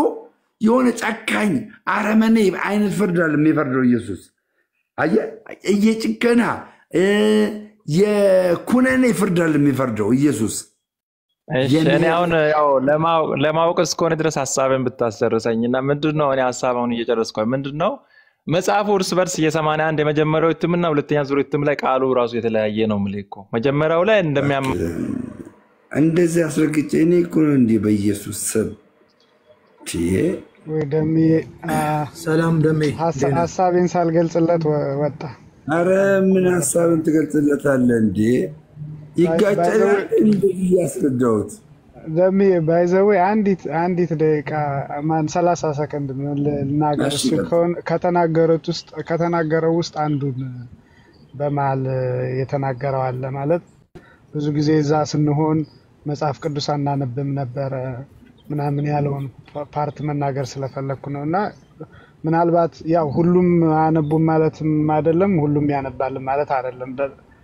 የሆነ ጨካኝ አረመኔ አይነት ፍርድ አለ የሚፈርደው ኢየሱስ። አየህ፣ እየጭከና የኩነኔ ፍርድ አለ የሚፈርደው ኢየሱስ። እኔ አሁን ያው ለማወቅ እስከሆነ ድረስ ሐሳብን ብታሰርሰኝና ምንድነው እኔ ሐሳቡን እየጨረስኩ ምንድነው መጽሐፉ እርስ በርስ የ81 የመጀመሪያው እትምና ሁለተኛ ዙር እትም ላይ ቃሉ ራሱ የተለያየ ነው ምልኮ። መጀመሪያው ላይ እንደዚህ አስረግጬ እኔ እኮ እንዴ በኢየሱስ ስም ወይ ደሜ ሰላም ደሜ ሐሳቤን ሳልገልጽለት ወጣ። አረ ምን ሐሳብን ትገልጽለታለህ እንዴ? ይጋጫል እንደዚህ ያስረዳሁት ደሜ ባይዘው አንዲት ደቂቃ ማን 30 ሰከንድ ልናገር። እሱ ከተናገረው ውስጥ አንዱን በመሃል የተናገረው አለ። ማለት ብዙ ጊዜ እዛ ስንሆን መጽሐፍ ቅዱስ አናነብም ነበር ምናምን ያለውን ፓርት መናገር ስለፈለኩ ነውና ምናልባት ያው ሁሉም አነቡም ማለትም አይደለም ሁሉም ያነባል ማለት አይደለም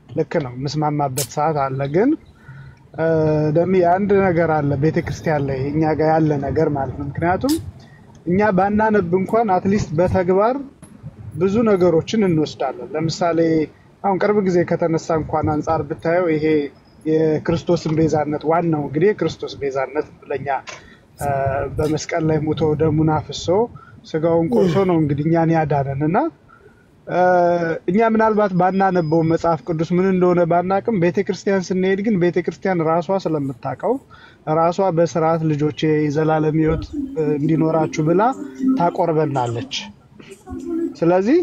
ልክ ነው መስማማበት ሰዓት አለ ግን ደም አንድ ነገር አለ ቤተክርስቲያን ላይ እኛ ጋር ያለ ነገር ማለት ነው ምክንያቱም እኛ ባናነብ እንኳን አትሊስት በተግባር ብዙ ነገሮችን እንወስዳለን ለምሳሌ አሁን ቅርብ ጊዜ ከተነሳ እንኳን አንፃር ብታየው ይሄ የክርስቶስን ቤዛነት ዋናው እንግዲህ የክርስቶስ ቤዛነት ለኛ በመስቀል ላይ ሞቶ ደሙን አፍሶ ስጋውን ቆርሶ ነው እንግዲህ እኛን ያዳነንና እኛ ምናልባት ባናነበው መጽሐፍ ቅዱስ ምን እንደሆነ ባናቅም ቤተክርስቲያን ስንሄድ ግን ቤተክርስቲያን ራሷ ስለምታቀው ራሷ በስርዓት ልጆቼ የዘላለም ሕይወት እንዲኖራችሁ ብላ ታቆርበናለች ስለዚህ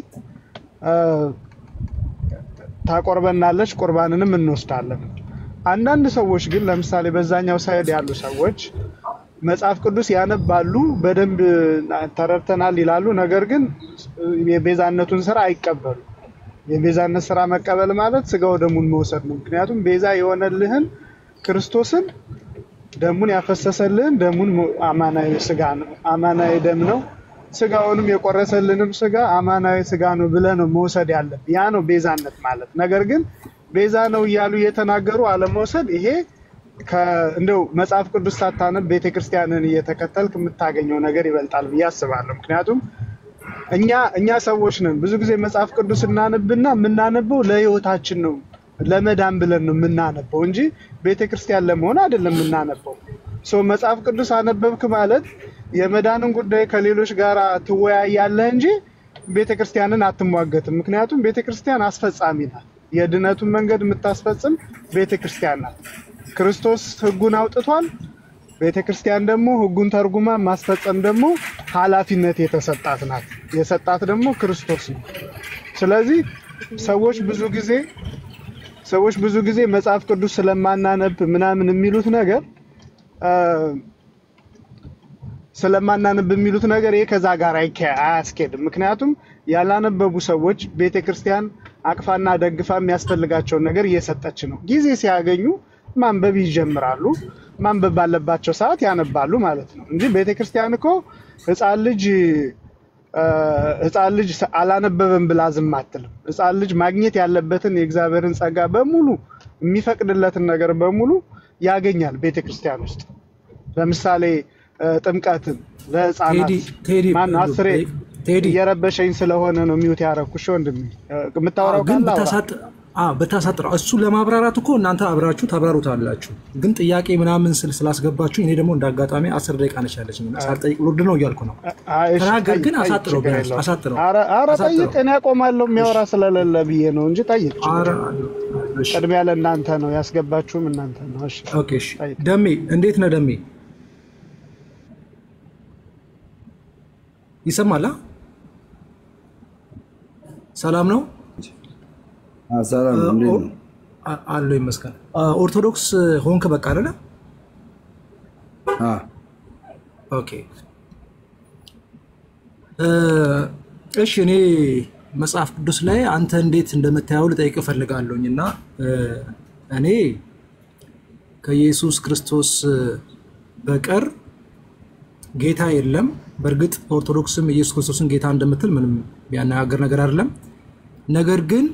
ታቆርበናለች ቁርባንንም እንወስዳለን አንዳንድ ሰዎች ግን ለምሳሌ በዛኛው ሳይድ ያሉ ሰዎች መጽሐፍ ቅዱስ ያነባሉ በደንብ ተረድተናል ይላሉ ነገር ግን የቤዛነቱን ስራ አይቀበሉ የቤዛነት ስራ መቀበል ማለት ስጋው ደሙን መውሰድ ነው ምክንያቱም ቤዛ የሆነልህን ክርስቶስን ደሙን ያፈሰሰልህን ደሙን አማናዊ ስጋ ነው አማናዊ ደም ነው ስጋውንም የቆረሰልንም ስጋ አማናዊ ስጋ ነው ብለህ ነው መውሰድ ያለብህ ያ ነው ቤዛነት ማለት ነገር ግን ቤዛ ነው ይያሉ የተናገሩ አለመውሰድ ይሄ እንደው መጽሐፍ ቅዱስ ሳታነብ ቤተክርስቲያንን እየተከተልክ የምታገኘው ነገር ይበልጣል በያስባለሁ ምክንያቱም እኛ ሰዎች ነን ብዙ ጊዜ መጽሐፍ ቅዱስ እናነብና የምናነበው ለህይወታችን ነው ለመዳን ብለን ነው የምናነበው እንጂ ቤተክርስቲያን ለመሆን አይደለም የምናነበው መጽሐፍ ቅዱስ አነበብክ ማለት የመዳንን ጉዳይ ከሌሎች ጋር ትወያያለህ እንጂ ቤተክርስቲያንን አትሟገትም ምክንያቱም ቤተክርስቲያን አስፈጻሚ ናት የድነቱን መንገድ የምታስፈጽም ቤተክርስቲያን ናት ክርስቶስ ህጉን አውጥቷል ቤተክርስቲያን ደግሞ ህጉን ተርጉማ ማስፈጸም ደግሞ ኃላፊነት የተሰጣት ናት የሰጣት ደግሞ ክርስቶስ ነው ስለዚህ ሰዎች ብዙ ጊዜ መጽሐፍ ቅዱስ ስለማናነብ ምናምን የሚሉት ነገር ይሄ ከዛ ጋር አያስኬድም ምክንያቱም ያላነበቡ ሰዎች ቤተክርስቲያን አቅፋና ደግፋ የሚያስፈልጋቸው ነገር እየሰጠች ነው ጊዜ ሲያገኙ ማንበብ ይጀምራሉ ማንበብ ባለባቸው ሰዓት ያነባሉ ማለት ነው እንጂ ቤተክርስቲያን እኮ ህፃን ልጅ አላነበበም ብላ ዝም አትልም ህፃን ልጅ ማግኘት ያለበትን የእግዚአብሔርን ጸጋ በሙሉ የሚፈቅድለትን ነገር በሙሉ ያገኛል ቤተክርስቲያን ውስጥ ለምሳሌ ጥምቀትን ለህፃናት ማን አስሬ የረበሸኝ ስለሆነ ነው ሚውት ያረኩሽ ወንድሜ የምታወራው ካላ በታሳጥረው እሱ ለማብራራት እኮ እናንተ አብራችሁ ታብራሩታላችሁ ግን ጥያቄ ምናምን ስላስገባችሁ እኔ ደግሞ እንዳጋጣሚ 10 ደቂቃ ነሻለች እና ሳልጠይቅ ልወርድ ነው እያልኩ ነው ተናገር ግን አሳጥረው አረ ጠይቅ እኔ አቆማለሁ የሚያወራ ስለሌለ ብዬ ነው እንጂ ጠይቅ ቅድሚያ ለእናንተ ነው ያስገባችሁም እናንተ ነው እሺ ኦኬ እሺ ደሜ እንዴት ነህ ደሜ ይሰማል ሰላም ነው ሰላም እንዴት ነው አሎ ይመስገን ኦርቶዶክስ ሆንክ በቃ አይደለ ኦኬ እሺ እኔ መጽሐፍ ቅዱስ ላይ አንተ እንዴት እንደምታየው ልጠይቅ ፈልጋለሁኝና እኔ ከኢየሱስ ክርስቶስ በቀር ጌታ የለም በርግጥ ኦርቶዶክስም ኢየሱስ ክርስቶስን ጌታ እንደምትል ምንም ያናገር ነገር አይደለም ነገር ግን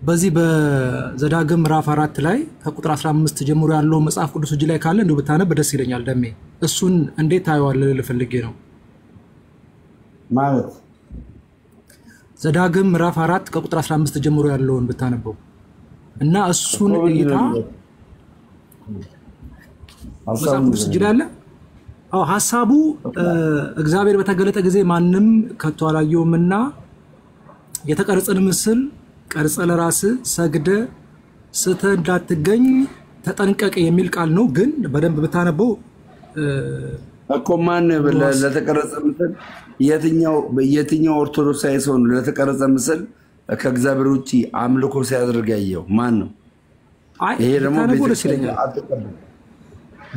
በዚህ በዘዳግም ምዕራፍ 4 ላይ ከቁጥር 15 ጀምሮ ያለው መጽሐፍ ቅዱስ እጅ ላይ ካለ እንደው ብታነብ ደስ ይለኛል ደሜ እሱን እንዴት ታየዋለህ ልፈልጌ ነው ማለት ዘዳግም ምዕራፍ 4 ከቁጥር 15 ጀምሮ ያለውን ብታነበው እና እሱን እይታ መጽሐፍ ቅዱስ እጅ ላይ አለ ሐሳቡ እግዚአብሔር በተገለጠ ጊዜ ማንም ከቶ አላየውምና የተቀረጸን ምስል ቀርጸ ለራስ ሰግደ ስተ እንዳትገኝ ተጠንቀቅ የሚል ቃል ነው ግን በደንብ ብታነበው እኮ ማን ለተቀረጸ ምስል የትኛው ኦርቶዶክሳዊ ሰው ነው ለተቀረጸ ምስል ከእግዚአብሔር ውጪ አምልኮ ሲያደርግ ያየው ማን ነው ይሄ ደግሞ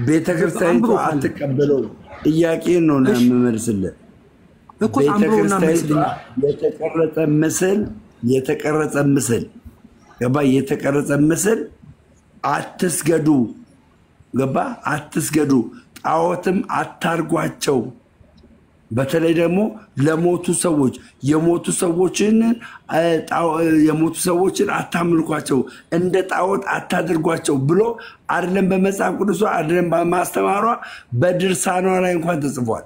ቤተክርስቲያን አትቀበለው ጥያቄ ነው ለምመልስልህ እኮ አምሮና መስልኝ የተቀረጸ ምስል ገባ የተቀረጸ ምስል አትስገዱ ገባ አትስገዱ ጣዖትም አታርጓቸው። በተለይ ደግሞ ለሞቱ ሰዎች የሞቱ ሰዎችን አታምልኳቸው፣ እንደ ጣዖት አታድርጓቸው ብሎ አይደለም በመጽሐፍ ቅዱስ አይደለም በማስተማሯ በድርሳኗ ላይ እንኳን ተጽፏል።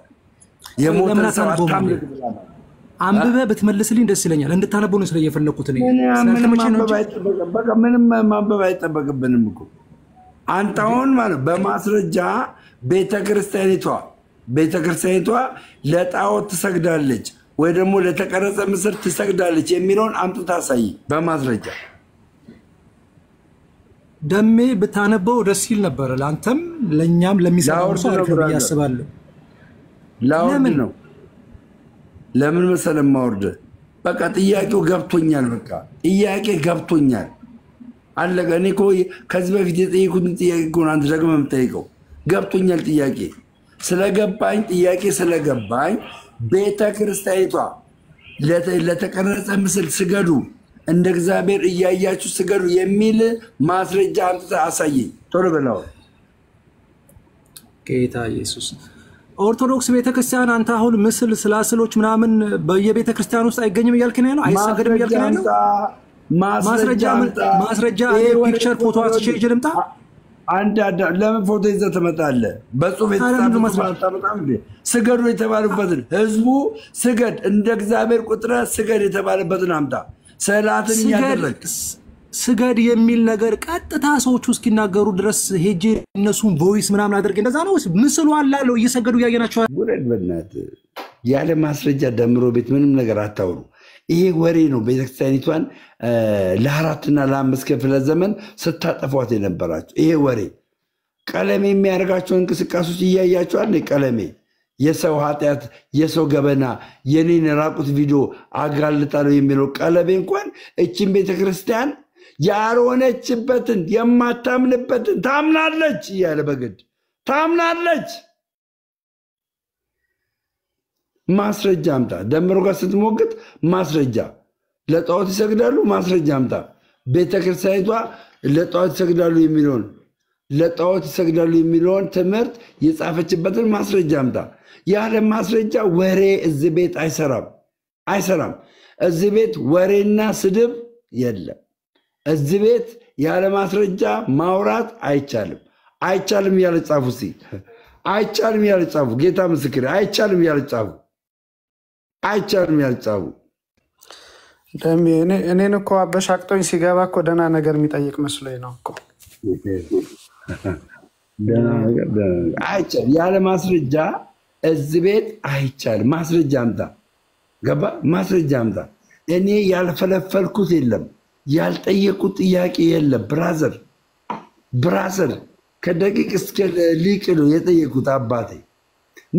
የሞተ ሰው አታምልክ ብላ አንብበህ ብትመልስልኝ ደስ ይለኛል። እንድታነበው ነው ስለየፈለኩት ነው። ምንም ማንበብ አይጠበቅብንም እኮ አንተ አሁን ማለት በማስረጃ ቤተክርስቲያኒቷ ለጣዖት ትሰግዳለች ወይ ደግሞ ለተቀረጸ ምስል ትሰግዳለች የሚለውን አምጥታ አሳይ በማስረጃ። ደሜ ብታነበው ደስ ይል ነበር። ለአንተም ለኛም ለሚሰማው ሰው አልከብ ያስባለሁ። ለምን ነው ለምን መሰለም ማውርደ በቃ ጥያቄው ገብቶኛል። በቃ ጥያቄ ገብቶኛል አለቀ። እኔ እኮ ከዚህ በፊት የጠየቁትን ጥያቄ እኮ አንተ ደግመህ የምጠይቀው ገብቶኛል። ጥያቄ ስለገባኝ ቤተክርስቲያኒቷ ለተቀረጸ ምስል ስገዱ፣ እንደ እግዚአብሔር እያያችሁ ስገዱ የሚል ማስረጃ አምጥተህ አሳየኝ ቶሎ በለው። ጌታ ኢየሱስ ኦርቶዶክስ ቤተክርስቲያን አንተ አሁን ምስል ስላስሎች ምናምን በየቤተክርስቲያን ውስጥ አይገኝም እያልከኝ ነው? አይሰገድም እያልከኝ ነው? ማስረጃ ፒክቸር ፎቶ አስቼ ልምጣ? አንድ ለምን ፎቶ ይዘህ ትመጣለህ? በጽሁፍ ስገዱ የተባሉበትን ህዝቡ ስገድ እንደ እግዚአብሔር ቁጥረ ስገድ የተባለበትን አምጣ። ስዕላትን እያደረግ ስገድ የሚል ነገር ቀጥታ ሰዎቹ እስኪናገሩ ድረስ ሄጄ እነሱን ቮይስ ምናምን አድርጌ እንደዛ ነው። ምስሉ አላለው እየሰገዱ እያየናቸው ጉረድ። በእናትህ ያለ ማስረጃ ደምሮ ቤት ምንም ነገር አታውሩ። ይሄ ወሬ ነው። ቤተክርስቲያኒቷን ለአራትና ለአምስት ክፍለ ዘመን ስታጠፏት የነበራቸው ይሄ ወሬ። ቀለሜ የሚያደርጋቸው እንቅስቃሴዎች እያያቸዋል። ቀለሜ የሰው ኃጢአት፣ የሰው ገበና፣ የኔን ራቁት ቪዲዮ አጋልጣለሁ የሚለው ቀለሜ እንኳን እችን ቤተክርስቲያን ያልሆነችበትን የማታምንበትን ታምናለች እያለ በግድ ታምናለች። ማስረጃ አምጣ። ደምሮ ጋር ስትሞግት ማስረጃ። ለጣዖት ይሰግዳሉ፣ ማስረጃ አምጣ። ቤተክርስቲያኒቷ ለጣዖት ይሰግዳሉ የሚለውን ትምህርት የጻፈችበትን ማስረጃ አምጣ። ያለ ማስረጃ ወሬ እዚህ ቤት አይሰራም። እዚህ ቤት ወሬና ስድብ የለም። እዚህ ቤት ያለ ማስረጃ ማውራት አይቻልም ያለ ጻፉ። አይቻልም ያለ ጻፉ። ጌታ ምስክር አይቻልም ያለ ጻፉ። እኔን እኮ አበሻቅጦኝ ሲገባ እኮ ደህና ነገር የሚጠይቅ መስሎኝ ነው እኮ። ያለ ማስረጃ እዚህ ቤት አይቻልም። ማስረጃ አምጣ። ገባ? ማስረጃ አምጣ። እኔ ያልፈለፈልኩት የለም፣ ያልጠየቁት ጥያቄ የለም። ብራዘር ከደቂቅ እስከ ሊቅ ነው የጠየቁት። አባቴ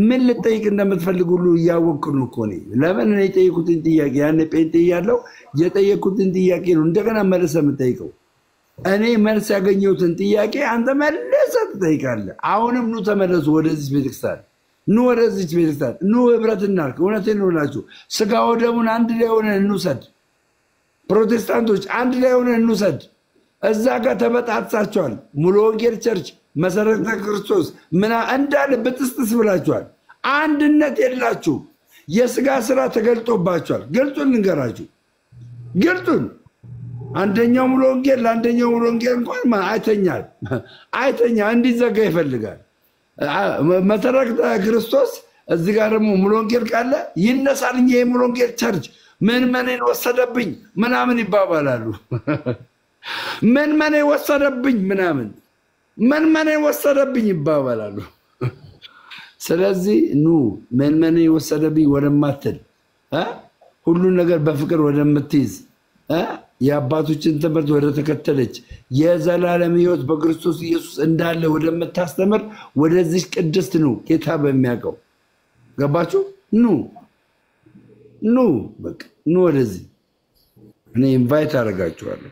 ምን ልጠይቅ እንደምትፈልግ ሁሉ እያወቅሁ ነው እኮ እኔ። ለምን እኔ የጠየቁትን ጥያቄ ያኔ ጴንጤ እያለሁ የጠየቁትን ጥያቄ ነው እንደገና መልሰህ የምጠይቀው። እኔ መልስ ያገኘሁትን ጥያቄ አንተ መልሰህ ትጠይቃለህ። አሁንም ኑ ተመለሱ ወደዚች ቤተክርስቲያን፣ ኑ ህብረት እናድርግ። እውነቴን ነው እላችሁ። ስጋ ወደሙን አንድ ላይ ሆነን እንውሰድ። ፕሮቴስታንቶች አንድ ላይ ሆነን እንውሰድ። እዛ ጋር ተበጣጥሳችኋል። ሙሉ ወንጌል ቸርች፣ መሰረተ ክርስቶስ እንዳለ ብጥስጥስ ብላችኋል። አንድነት የላችሁ። የስጋ ስራ ተገልጦባችኋል። ግልጡን ልንገራችሁ፣ ግልጡን። አንደኛው ሙሉ ወንጌል ለአንደኛው ሙሉ ወንጌል እንኳን አይተኛ እንዲዘጋ ይፈልጋል። መሰረተ ክርስቶስ እዚህ ጋር ደግሞ ሙሉ ወንጌል ካለ ይነሳልኝ። የሙሉ ወንጌል ቸርች ምንመኔን ወሰደብኝ ምናምን ይባባላሉ። ምንመኔ ወሰደብኝ ይባባላሉ። ስለዚህ ኑ ምንመኔ ወሰደብኝ ወደማትል ሁሉን ነገር በፍቅር ወደምትይዝ የአባቶችን ትምህርት ወደ ተከተለች የዘላለም ሕይወት በክርስቶስ ኢየሱስ እንዳለ ወደምታስተምር ወደዚህ ቅድስት ኑ። ጌታ በሚያውቀው ገባችሁ? ኑ በቃ ኑ ወደዚህ። እኔ ኢንቫይት አደርጋችኋለሁ።